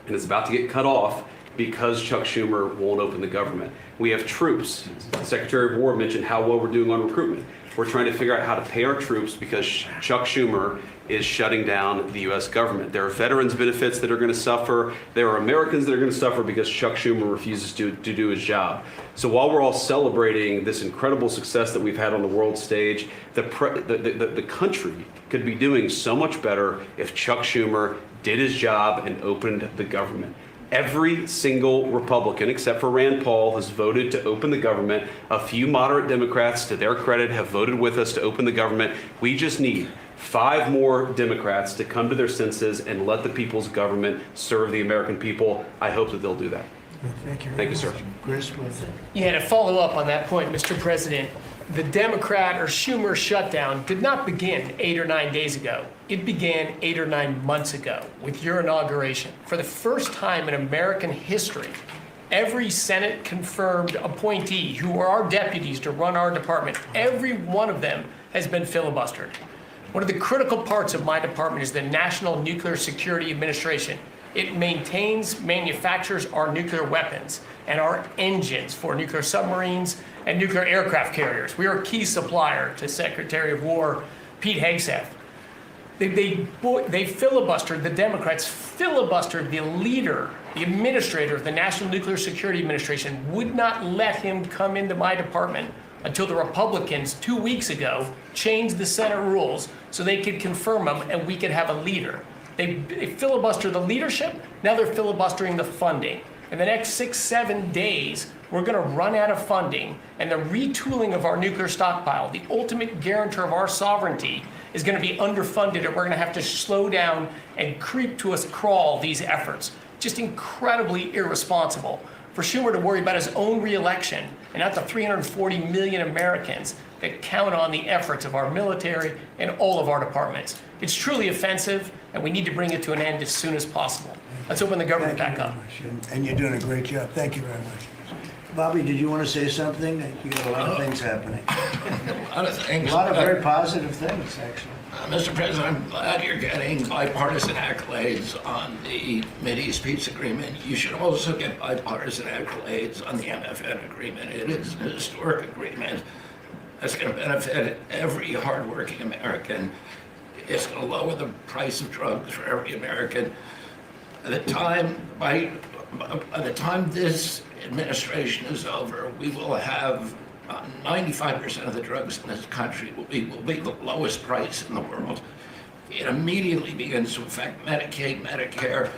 and it's about to get cut off because Chuck Schumer won't open the government. We have troops. The Secretary of War mentioned how well we're doing on recruitment. We're trying to figure out how to pay our troops because Chuck Schumer is shutting down the U.S. government. There are veterans benefits that are going to suffer. There are Americans that are going to suffer because Chuck Schumer refuses to do his job. So while we're all celebrating this incredible success that we've had on the world stage, the country could be doing so much better if Chuck Schumer did his job and opened the government. Every single Republican, except for Rand Paul, has voted to open the government. A few moderate Democrats, to their credit, have voted with us to open the government. We just need 5 more Democrats to come to their senses and let the people's government serve the American people. I hope that they'll do that. Thank you. Thank you, sir. Chris, Yeah, to follow up on that point, Mr. President, the Democrat or Schumer shutdown did not begin 8 or 9 days ago. It began 8 or 9 months ago with your inauguration. For the first time in American history, every Senate confirmed appointee who were our deputies to run our department, every one of them has been filibustered. One of the critical parts of my department is the National Nuclear Security Administration. It maintains, manufactures our nuclear weapons and our engines for nuclear submarines and nuclear aircraft carriers. We are a key supplier to Secretary of War Pete Hegseth. They filibustered, the Democrats filibustered the leader, the administrator of the National Nuclear Security Administration, would not let him come into my department until the Republicans 2 weeks ago changed the Senate rules so they could confirm him and we could have a leader. They filibustered the leadership, now they're filibustering the funding. In the next 6-7 days, we're going to run out of funding, and the retooling of our nuclear stockpile, the ultimate guarantor of our sovereignty, is going to be underfunded, and we're going to have to slow down and creep to us crawl these efforts. Just incredibly irresponsible for Schumer to worry about his own reelection and not the 340 million Americans that count on the efforts of our military and all of our departments. It's truly offensive, and we need to bring it to an end as soon as possible. Let's open the government back up. and you're doing a great job. Thank you very much. Bobby, did you want to say something? You got a lot of things happening. A lot of things. A lot of very positive things, actually. Mr. President, I'm glad you're getting bipartisan accolades on the Mideast peace agreement. You should also get bipartisan accolades on the MFN agreement. It is a historic agreement that's going to benefit every hardworking American. It's going to lower the price of drugs for every American. By the time this administration is over, we will have 95% of the drugs in this country will be the lowest price in the world. It immediately begins to affect Medicaid, Medicare,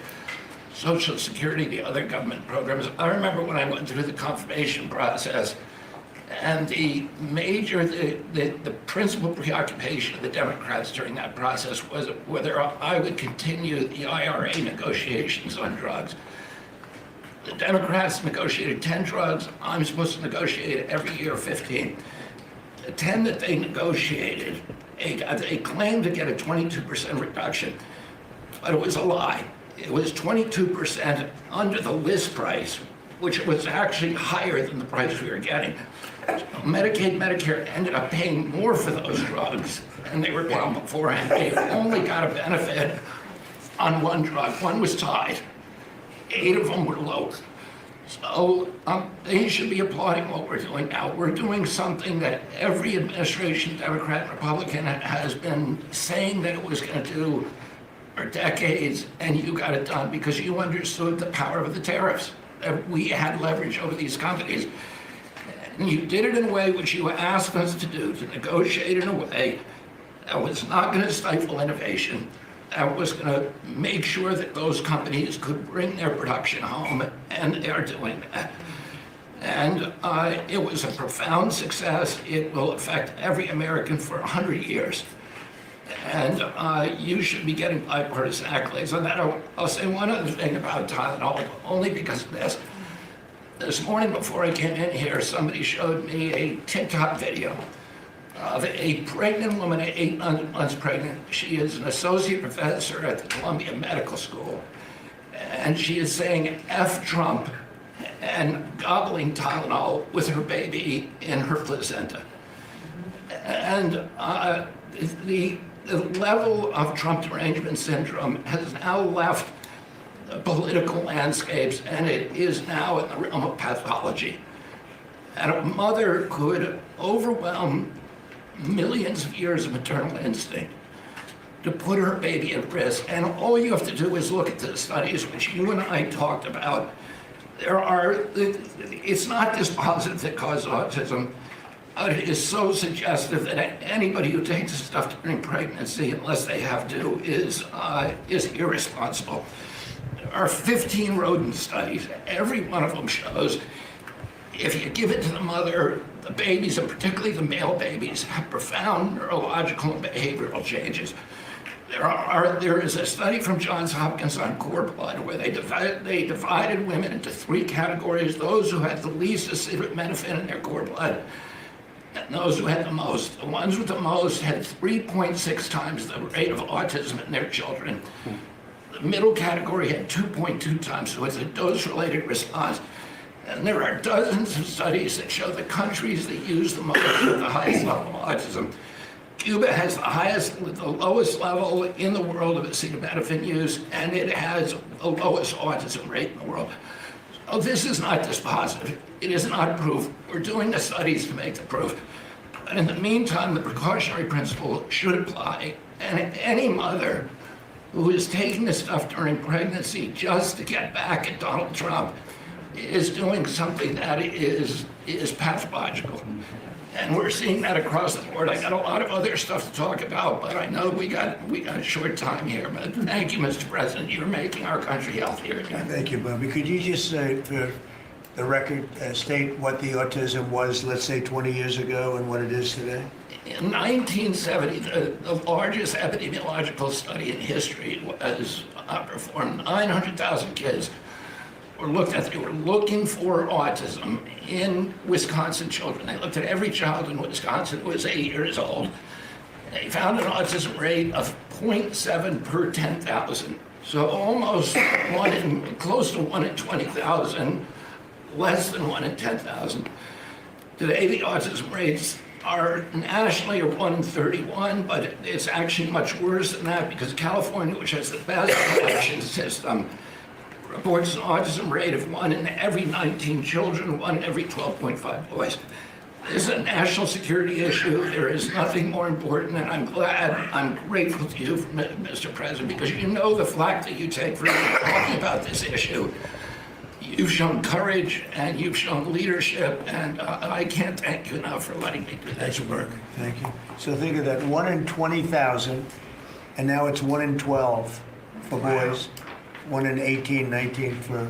Social Security, the other government programs. I remember when I went through the confirmation process, and the principal preoccupation of the Democrats during that process was whether I would continue the IRA negotiations on drugs. The Democrats negotiated 10 drugs. I'm supposed to negotiate every year 15. The 10 that they negotiated, they claimed to get a 22% reduction, but it was a lie. It was 22% under the list price, which was actually higher than the price we were getting. So Medicaid, Medicare ended up paying more for those drugs than they were getting beforehand. They only got a benefit on one drug. One was tied. 8 of them were low. So they should be applauding what we're doing now. We're doing something that every administration, Democrat, Republican, has been saying that it was going to do for decades, and you got it done because you understood the power of the tariffs. That we had leverage over these companies. And you did it in a way which you asked us to do, to negotiate in a way that was not going to stifle innovation, that was going to make sure that those companies could bring their production home, and they are doing that. And it was a profound success. It will affect every American for 100 years. And you should be getting bipartisan accolades on that. I'll say one other thing about Tylenol, only because of this. This morning before I came in here, somebody showed me a TikTok video of a pregnant woman at 8 months pregnant. She is an associate professor at the Columbia Medical School. And she is saying F Trump and gobbling Tylenol with her baby in her placenta. And the level of Trump derangement syndrome has now left political landscapes, and it is now in the realm of pathology. And a mother could overwhelm millions of years of maternal instinct to put her baby at risk. And all you have to do is look at the studies which you and I talked about. It's not dispositive that causes autism. It is so suggestive that anybody who takes this stuff during pregnancy, unless they have to, is irresponsible. There are 15 rodent studies. Every one of them shows if you give it to the mother, the babies, and particularly the male babies, have profound neurological and behavioral changes. There is a study from Johns Hopkins on cord blood where they divided women into 3 categories: those who had the least acetaminophen in their cord blood, and those who had the most. The ones with the most had 3.6 times the rate of autism in their children. The middle category had 2.2 times, so it's a dose-related response. And there are dozens of studies that show the countries that use the most have the highest level of autism. Cuba has the lowest level in the world of acetaminophen use, and it has the lowest autism rate in the world. So this is not dispositive. It is not proof. We're doing the studies to make the proof. But in the meantime, the precautionary principle should apply. And any mother who is taking this stuff during pregnancy just to get back at Donald Trump is doing something that is pathological. And we're seeing that across the board. I got a lot of other stuff to talk about, but I know we got a short time here. But thank you, Mr. President. You're making our country healthier again. Thank you, Bobby. Could you just say, for the record, state what the autism was, let's say, 20 years ago and what it is today? In 1970, the largest epidemiological study in history was performed. 900,000 kids were looked at. They were looking for autism in Wisconsin children. They looked at every child in Wisconsin who was 8 years old. They found an autism rate of 0.7 per 10,000. So almost close to 1 in 20,000, less than 1 in 10,000. Today, the autism rates are nationally 1 in 31, but it's actually much worse than that because California, which has the best collection system, reports an autism rate of 1 in every 19 children, 1 in every 12.5 boys. This is a national security issue. There is nothing more important, and I'm grateful to you, Mr. President, because you know the flack that you take for talking about this issue. You've shown courage and you've shown leadership, and I can't thank you enough for letting me do this work. Thank you. So think of that, 1 in 20,000, and now it's 1 in 12 for boys, 1 in 18, 19 for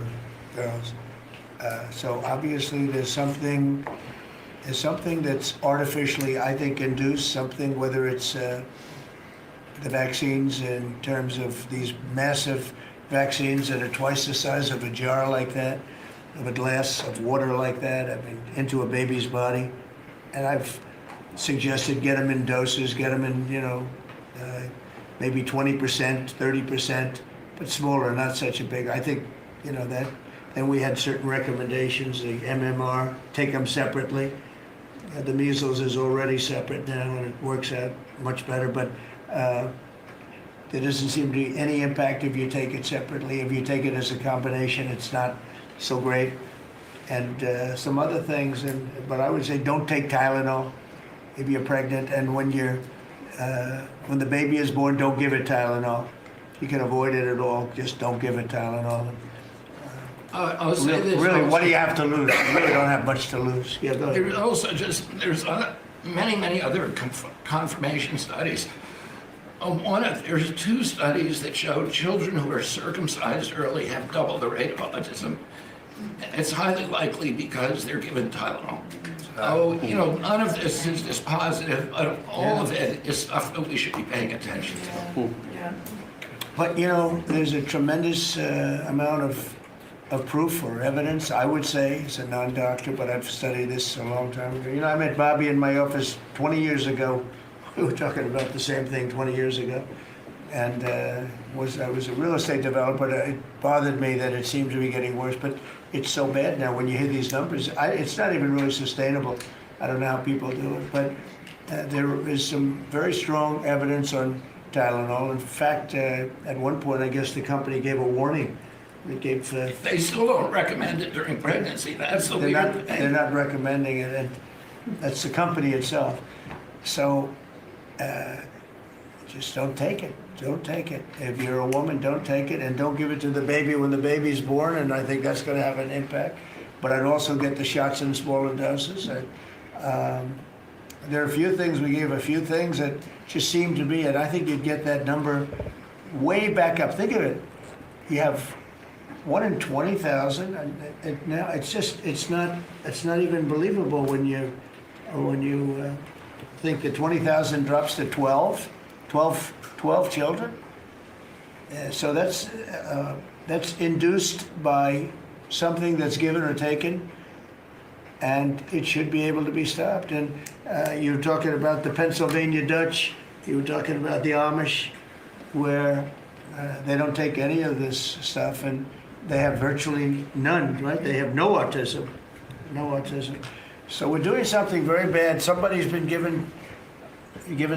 girls. So obviously there's something that's artificially, I think, induced, something, whether it's the vaccines in terms of these massive vaccines that are twice the size of a jar like that, of a glass of water like that, I mean, into a baby's body. And I've suggested get them in doses, get them in, maybe 20%, 30%, but smaller, not such a big. I think, that. Then we had certain recommendations, the MMR, take them separately. The measles is already separate now, and it works out much better, but there doesn't seem to be any impact if you take it separately. If you take it as a combination, it's not so great. And some other things, but I would say don't take Tylenol if you're pregnant, and when the baby is born, don't give it Tylenol. You can avoid it at all, just don't give it Tylenol. I'll say this. Really, what do you have to lose? You really don't have much to lose. Yeah, go ahead. There's also there's many other confirmation studies. There's 2 studies that show children who are circumcised early have double the rate of autism. It's highly likely because they're given Tylenol. So, none of this is dispositive, but all of it is stuff that we should be paying attention to. But, there's a tremendous amount of proof or evidence, I would say, as a non-doctor, but I've studied this a long time ago. I met Bobby in my office 20 years ago. We were talking about the same thing 20 years ago. And I was a real estate developer. It bothered me that it seemed to be getting worse, but it's so bad now when you hear these numbers. It's not even really sustainable. I don't know how people do it, but there is some very strong evidence on Tylenol. In fact, at one point, I guess the company gave a warning They gave. They still don't recommend it during pregnancy. That's the weird thing. They're not recommending it, and that's the company itself. So just don't take it. Don't take it. If you're a woman, don't take it, and don't give it to the baby when the baby's born, and I think that's going to have an impact. But I'd also get the shots in smaller doses. There are a few things, we gave a few things that just seem to be, and I think you'd get that number way back up. Think of it. You have 1 in 20,000, and now it's not even believable when you think that 20,000 drops to 12 children. So that's induced by something that's given or taken, and it should be able to be stopped. And you were talking about the Pennsylvania Dutch, you were talking about the Amish, where they don't take any of this stuff, and they have virtually none, right? They have no autism. So we're doing something very bad. Somebody's been given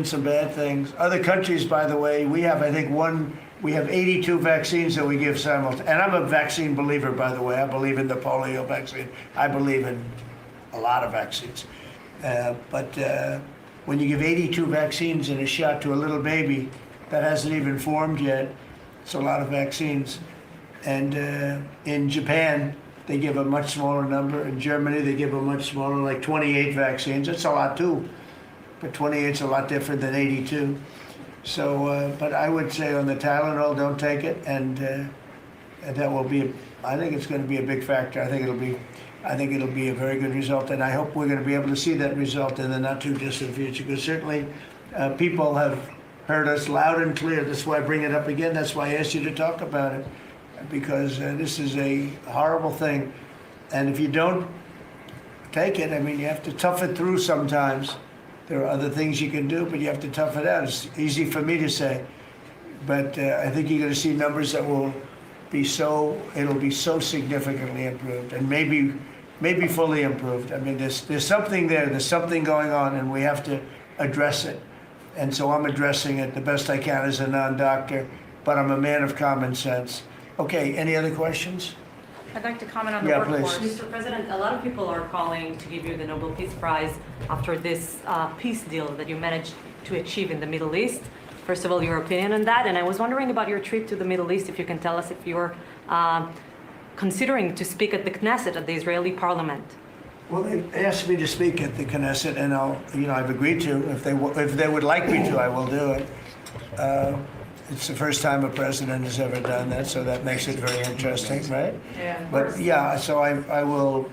some bad things. Other countries, by the way, we have, I think, we have 82 vaccines that we give simultaneously. And I'm a vaccine believer, by the way. I believe in the polio vaccine. I believe in a lot of vaccines. But when you give 82 vaccines in a shot to a little baby that hasn't even formed yet, it's a lot of vaccines. And in Japan, they give a much smaller number. In Germany, they give a much smaller, like 28 vaccines. It's a lot too, but 28 is a lot different than 82. So, but I would say on the Tylenol, don't take it, and that will be. I think it's going to be a big factor. I think it'll be a very good result, and I hope we're going to be able to see that result in the not too distant future. Because certainly, people have heard us loud and clear. That's why I bring it up again. That's why I asked you to talk about it, because this is a horrible thing, and if you don't take it, I mean, you have to tough it through sometimes. There are other things you can do, but you have to tough it out. It's easy for me to say, but I think you're going to see numbers that will be it'll be so significantly improved, and maybe fully improved. I mean, there's something there. There's something going on, and we have to address it. And so I'm addressing it the best I can as a non-doctor, but I'm a man of common sense. Okay, any other questions? I'd like to comment on the Yeah, workforce. please. Mr. President, a lot of people are calling to give you the Nobel Peace Prize after this peace deal that you managed to achieve in the Middle East. First of all, your opinion on that, and I was wondering about your trip to the Middle East, if you can tell us if you're considering to speak at the Knesset, at the Israeli parliament. Well, they asked me to speak at the Knesset, and I've agreed to. If they would like me to, I will do it. It's the first time a president has ever done that, so that makes it very interesting, right? Yeah. But yeah, so I will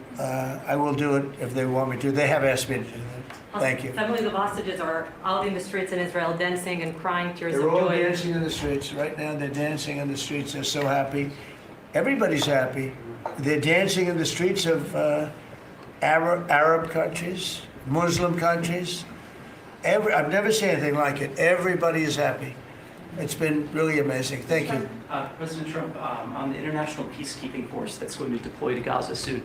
do it if they want me to. They have asked me to do that. Thank you. Families of hostages are out in the streets in Israel dancing and crying tears They're of all joy. dancing in the streets right now. They're dancing in the streets. They're so happy. Everybody's happy. They're dancing in the streets of Arab countries, Muslim countries. I've never seen anything like it. Everybody is happy. It's been really amazing. Thank you. President Trump, on the international peacekeeping force that's going to deploy to Gaza soon,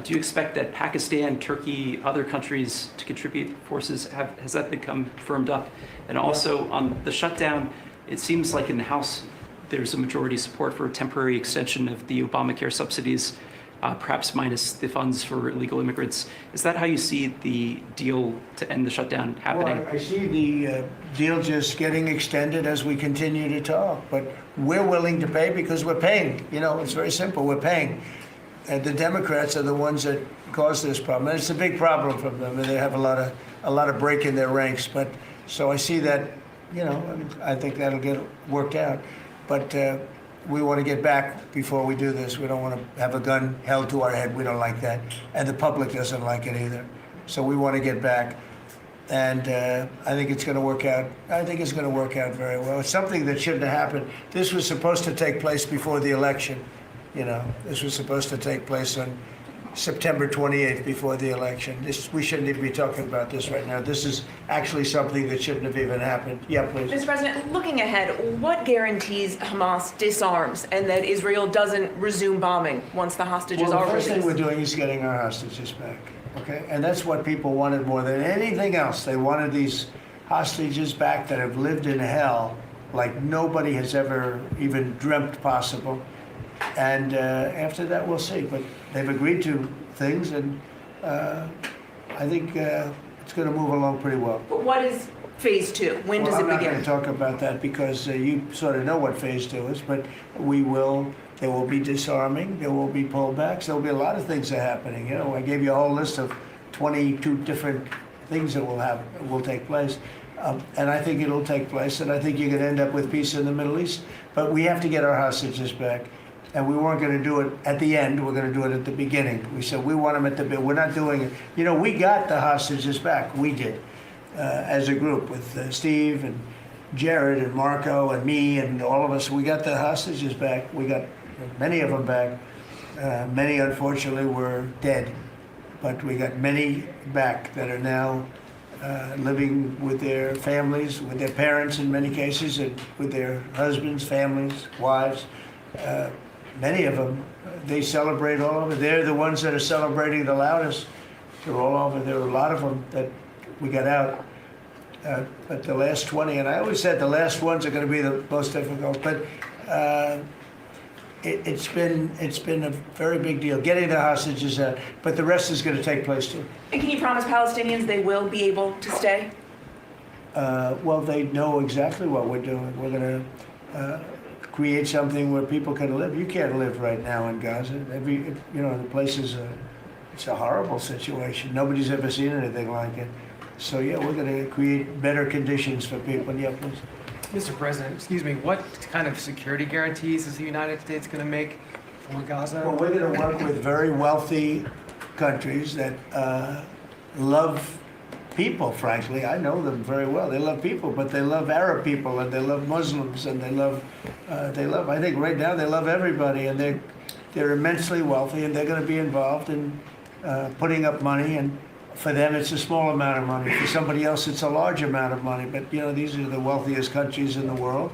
do you expect that Pakistan, Turkey, other countries to contribute forces? Has that become firmed up? And also on the shutdown, it seems like in the House there's a majority support for a temporary extension of the Obamacare subsidies, perhaps minus the funds for illegal immigrants. Is that how you see the deal to end the shutdown happening? Well, I see the deal just getting extended as we continue to talk, but we're willing to pay because we're paying. It's very simple. We're paying. And the Democrats are the ones that caused this problem. And it's a big problem for them, and they have a lot of break in their ranks. But so I see that, I think that'll get worked out. But we want to get back before we do this. We don't want to have a gun held to our head. We don't like that. And the public doesn't like it either. So we want to get back. And I think it's going to work out. I think it's going to work out very well. It's something that shouldn't have happened. This was supposed to take place before the election. This was supposed to take place on September 28th before the election. We shouldn't even be talking about this right now. This is actually something that shouldn't have even happened. Yeah, please. Mr. President, looking ahead, what guarantees Hamas disarms and that Israel doesn't resume bombing once the hostages Well, are the first released? thing we're doing is getting our hostages back, okay? And that's what people wanted more than anything else. They wanted these hostages back that have lived in hell like nobody has ever even dreamt possible. And after that, we'll see. But they've agreed to things, and I think it's going to move along pretty well. But what is phase two? When does it I'm not going begin? to talk about that because you sort of know what phase 2 is, but there will be disarming, there will be pullbacks, there will be a lot of things that are happening. You know, I gave you a whole list of 22 different things that will take place. And I think it'll take place, and I think you're going to end up with peace in the Middle East. But we have to get our hostages back. And we weren't going to do it at the end, we're going to do it at the beginning. We said we want them at the beginning. We're not doing it. You know, we got the hostages back. We did, as a group, with Steve and Jared and Marco and me and all of us. We got the hostages back. We got many of them back. Many, unfortunately, were dead. But we got many back that are now living with their families, with their parents in many cases, and with their husbands, families, wives. Many of them, they celebrate all over. They're the ones that are celebrating the loudest. They're all over. There are a lot of them that we got out. But the last 20, and I always said the last ones are going to be the most difficult. But it's been a very big deal getting the hostages out. But the rest is going to take place too. And can you promise Palestinians they will be able to stay? Well, they know exactly what we're doing. We're going to create something where people can live. You can't live right now in Gaza. The place it's a horrible situation. Nobody's ever seen anything like it. So yeah, we're going to create better conditions for people. Yeah, please. Mr. President, excuse me, what kind of security guarantees is the United States going to make for Gaza? Well, we're going to work with very wealthy countries that love people, frankly. I know them very well. They love people, but they love Arab people, and they love Muslims, and they love, I think right now they love everybody, and they're immensely wealthy, and they're going to be involved in putting up money, and for them it's a small amount of money. For somebody else it's a large amount of money, but you know, these are the wealthiest countries in the world,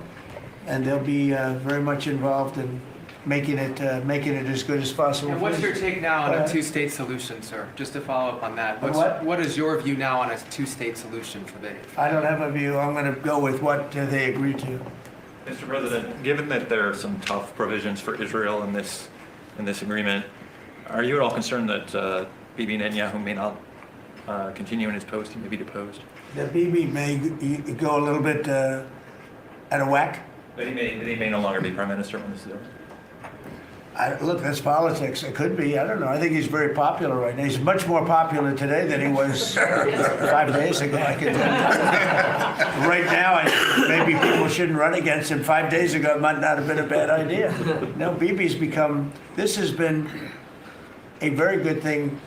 and they'll be very much involved in making it as good as possible. And what's your take now on a two-state solution, sir? Just to follow up on that. What is your view now on a two-state solution for the... I don't have a view. I'm going to go with what they agree to. Mr. President, given that there are some tough provisions for Israel in this agreement, are you at all concerned that Bibi Netanyahu may not continue in his post? He may be deposed. That Bibi may go a little bit out of whack. That he may no longer be prime minister when this is over. Look, that's politics. It could be. I don't know. I think he's very popular right now. He's much more popular today than he was 5 days ago. I can tell you. Right now, maybe people shouldn't run against him. 5 days ago, it might not have been a bad idea. No, Bibi's become. This has been a very good thing.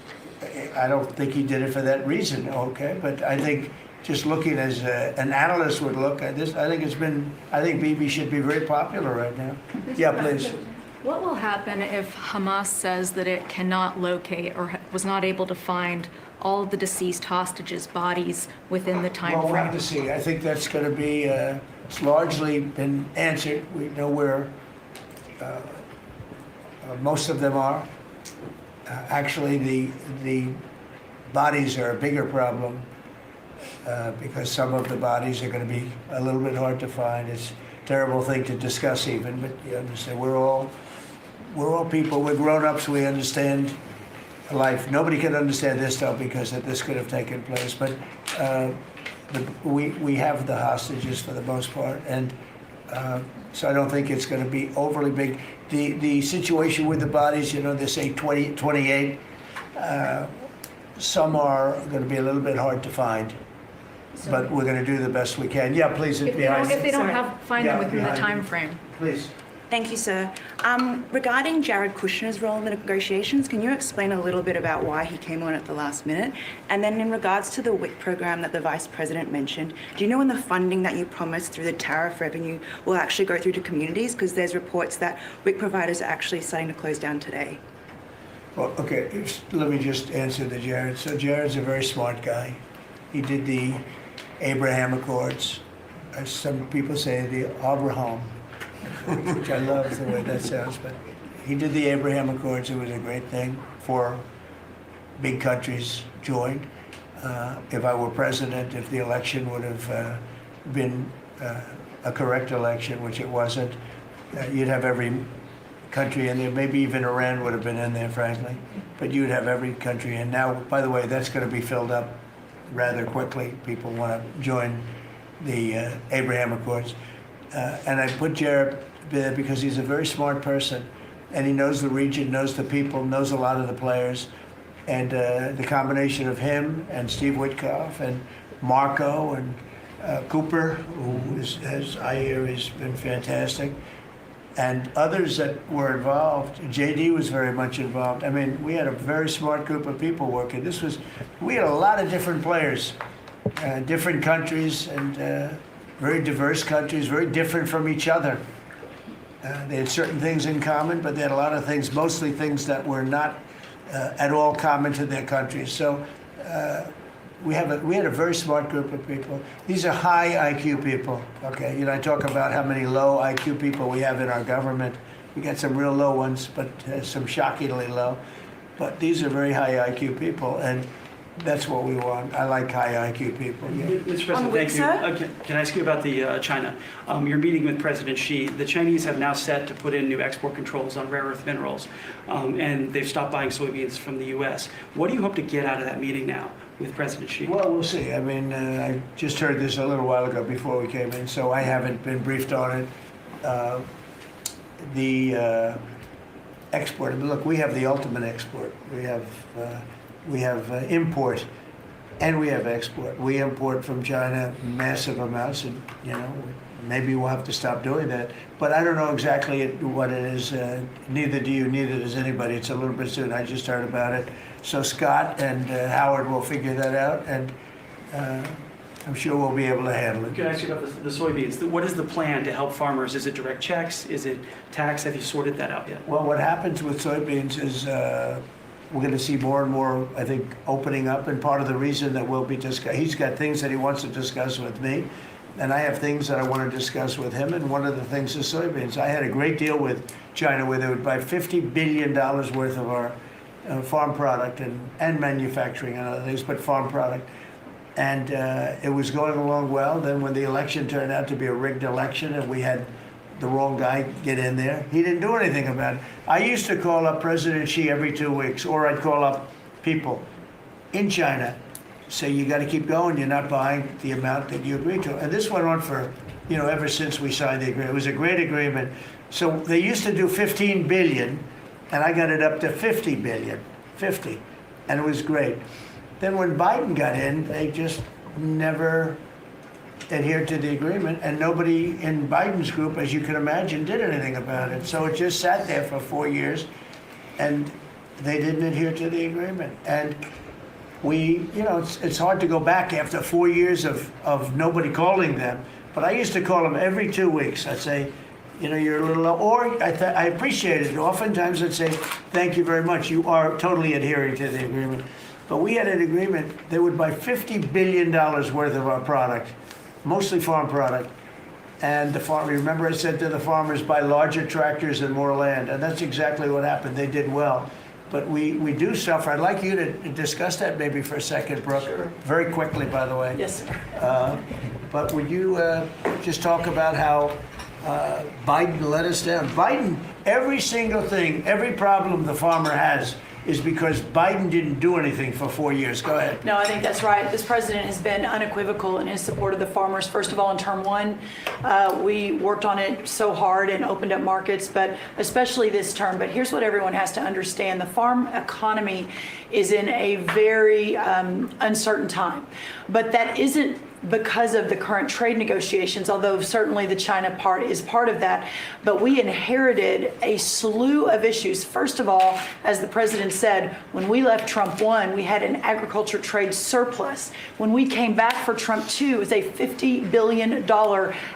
I don't think he did it for that reason. Okay, but I think just looking as an analyst would look at this, I think Bibi should be very popular right now. Yeah, please. What will happen if Hamas says that it cannot locate or was not able to find all of the deceased hostages' bodies within the time Well, we'll frame? have to see. I think that's going to be, it's largely been answered. We know where most of them are. Actually, the bodies are a bigger problem because some of the bodies are going to be a little bit hard to find. It's a terrible thing to discuss even, but you understand, we're all people, we're grown-ups, we understand life. Nobody can understand this stuff because this could have taken place, but we have the hostages for the most part, and so I don't think it's going to be overly big. The situation with the bodies, they say 28. Some are going to be a little bit hard to find, but we're going to do the best we can. Yeah, please. If they don't find them within the time frame. Please. Thank you, sir. Regarding Jared Kushner's role in the negotiations, can you explain a little bit about why he came on at the last minute? And then in regards to the WIC program that the Vice President mentioned, do you know when the funding that you promised through the tariff revenue will actually go through to communities? Because there's reports that WIC providers are actually starting to close down today. Well, okay, let me just answer the Jared. So Jared's a very smart guy. He did the Abraham Accords. As some people say, the Abraham, which I love the way that sounds, but he did the Abraham Accords. It was a great thing. 4 big countries joined. If I were president, if the election would have been a correct election, which it wasn't, you'd have every country in there. Maybe even Iran would have been in there, frankly. But you'd have every country in. Now, by the way, that's going to be filled up rather quickly. People want to join the Abraham Accords. And I put Jared there because he's a very smart person. And he knows the region, knows the people, knows a lot of the players. And the combination of him and Steve Witkoff and Marco and Cooper, who is, as I hear, has been fantastic, and others that were involved. JD was very much involved. I mean, we had a very smart group of people working. We had a lot of different players, different countries, and very diverse countries, very different from each other. They had certain things in common, but they had a lot of things, mostly things that were not at all common to their countries. So we had a very smart group of people. These are high IQ people. Okay, I talk about how many low IQ people we have in our government. We got some real low ones, but some shockingly low. But these are very high IQ people, and that's what we want. I like high IQ people. Yeah. Mr. President, thank you. Can I ask you about the China? You're meeting with President Xi. The Chinese have now set to put in new export controls on rare earth minerals, and they've stopped buying soybeans from the U.S. What do you hope to get out of that meeting now with President Xi? Well, we'll see. I mean, I just heard this a little while ago before we came in, so I haven't been briefed on it. The export. I mean, look, we have the ultimate export. We have import, and we have export. We import from China massive amounts, and maybe we'll have to stop doing that. But I don't know exactly what it is. Neither do you. Neither does anybody. It's a little bit soon. I just heard about it. So Scott and Howard will figure that out, and I'm sure we'll be able to handle it. Can I ask you about the soybeans? What is the plan to help farmers? Is it direct checks? Is it tax? Have you sorted that out yet? Well, what happens with soybeans is we're going to see more and more, I think, opening up. And part of the reason that we'll be discussing, he's got things that he wants to discuss with me, and I have things that I want to discuss with him. And one of the things is soybeans. I had a great deal with China where they would buy $50 billion worth of our farm product and manufacturing and other things, but farm product. And it was going along well. Then when the election turned out to be a rigged election and we had the wrong guy get in there, he didn't do anything about it. I used to call up President Xi every 2 weeks, or I'd call up people in China, say, you got to keep going, you're not buying the amount that you agreed to. And this went on for, ever since we signed the agreement. It was a great agreement. So they used to do 15 billion, and I got it up to 50 billion, 50, and it was great. Then when Biden got in, they just never adhered to the agreement, and nobody in Biden's group, as you can imagine, did anything about it. So it just sat there for 4 years, and they didn't adhere to the agreement. And we, it's hard to go back after 4 years of nobody calling them, but I used to call them every 2 weeks. I'd say, you're a little low, or I appreciate it. Oftentimes I'd say, thank you very much. You are totally adhering to the agreement. But we had an agreement. They would buy $50 billion worth of our product, mostly farm product. And remember I said to the farmers, buy larger tractors and more land. And that's exactly what happened. They did well. But we do suffer. I'd like you to discuss that maybe for a second, Brooke. Sure. Very quickly, by the way. Yes, sir. But would you just talk about how Biden let us down? Biden, every single thing, every problem the farmer has is because Biden didn't do anything for 4 years. Go ahead. No, I think that's right. This president has been unequivocal in his support of the farmers. First of all, in term one, we worked on it so hard and opened up markets, but especially this term. But here's what everyone has to understand. The farm economy is in a very uncertain time. But that isn't because of the current trade negotiations, although certainly the China part is part of that. But we inherited a slew of issues. First of all, as the president said, when we left Trump 1, we had an agriculture trade surplus. When we came back for Trump 2, it was a $50 billion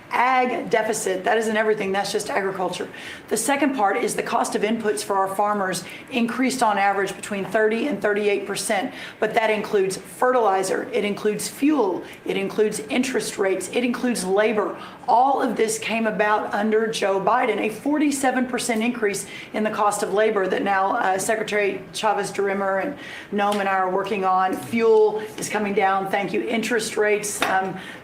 ag deficit. That isn't everything, that's just agriculture. The second part is the cost of inputs for our farmers increased on average between 30 and 38%. But that includes fertilizer, it includes fuel, it includes includes interest rates, it includes labor. All of this came about under Joe Biden, a 47% increase in the cost of labor that now Secretary Chavez-DeRimmer and Noam and I are working on. Fuel is coming down, thank you. Interest rates,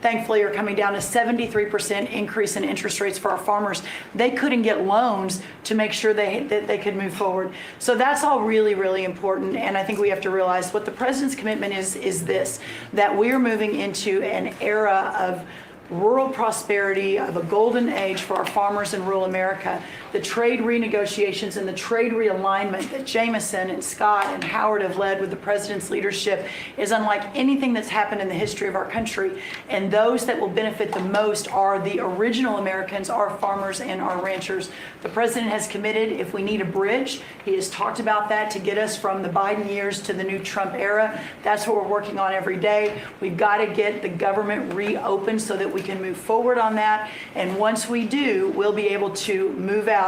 thankfully, are coming down. A 73% increase in interest rates for our farmers. They couldn't get loans to make sure that they could move forward. So that's all really, really important. And I think we have to realize what the president's commitment is this, that we're moving into an era of rural prosperity, of a golden age for our farmers in rural America. The trade renegotiations and the trade realignment that Jameson and Scott and Howard have led with the president's leadership is unlike anything that's happened in the history of our country. And those that will benefit the most are the original Americans, our farmers and our ranchers. The president has committed, if we need a bridge, he has talked about that to get us from the Biden years to the new Trump era. That's what we're working on every day. We've got to get the government reopened so that we can move forward on that. And once we do, we'll be able to move out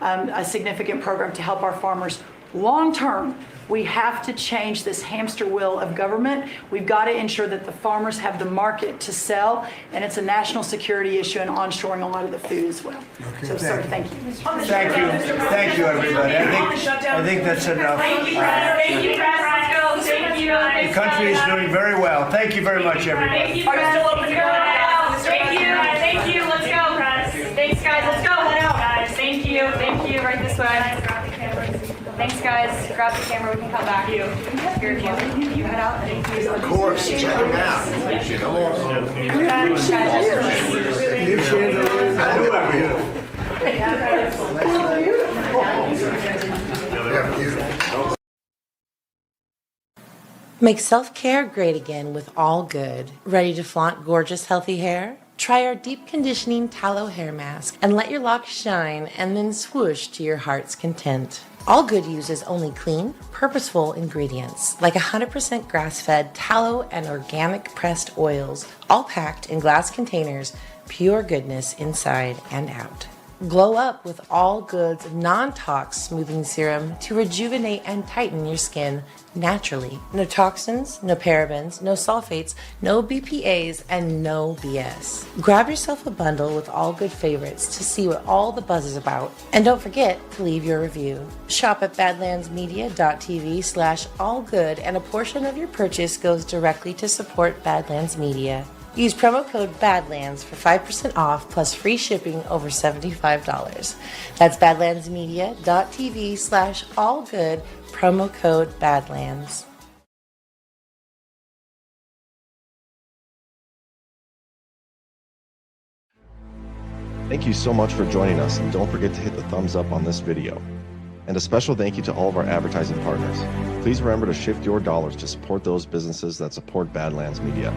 a significant program to help our farmers. Long term, we have to change this hamster wheel of government. We've got to ensure that the farmers have the market to sell, and it's a national security issue and onshoring a lot of the food as well. Okay, So, sir, thank you. Thank you, everybody. I think that's enough. Thank you, Press. Thank you, Press. Let's go. Thank you, guys. The country is doing very well. Thank you very much, everybody. Thank you, Press. Thank you. Thank you. Let's go, Press. Thanks, guys. Let's go. Head out, guys. Thank you. Thank you. Right this way. Thanks, guys. Grab the camera. We can come back. You head out. Thank you. Of course. Check them out. Come on. Make self-care great again with All Good. Ready to flaunt gorgeous, healthy hair? Try our deep conditioning tallow hair mask and let your locks shine and then swoosh to your heart's content. All Good uses only clean, purposeful ingredients like 100% grass-fed tallow and organic pressed oils, all packed in glass containers, pure goodness inside and out. Glow up with All Good's non-tox smoothing serum to rejuvenate and tighten your skin naturally. No toxins, no parabens, no sulfates, no BPAs, and no BS. Grab yourself a bundle with All Good favorites to see what all the buzz is about. And don't forget to leave your review. Shop at badlandsmedia.tv/allgood and a portion of your purchase goes directly to support Badlands Media. Use promo code BADLANDS for 5% off plus free shipping over $75. That's badlandsmedia.tv/allgood, promo code BADLANDS. Thank you so much for joining us, and don't forget to hit the thumbs up on this video. And a special thank you to all of our advertising partners. Please remember to shift your dollars to support those businesses that support Badlands Media.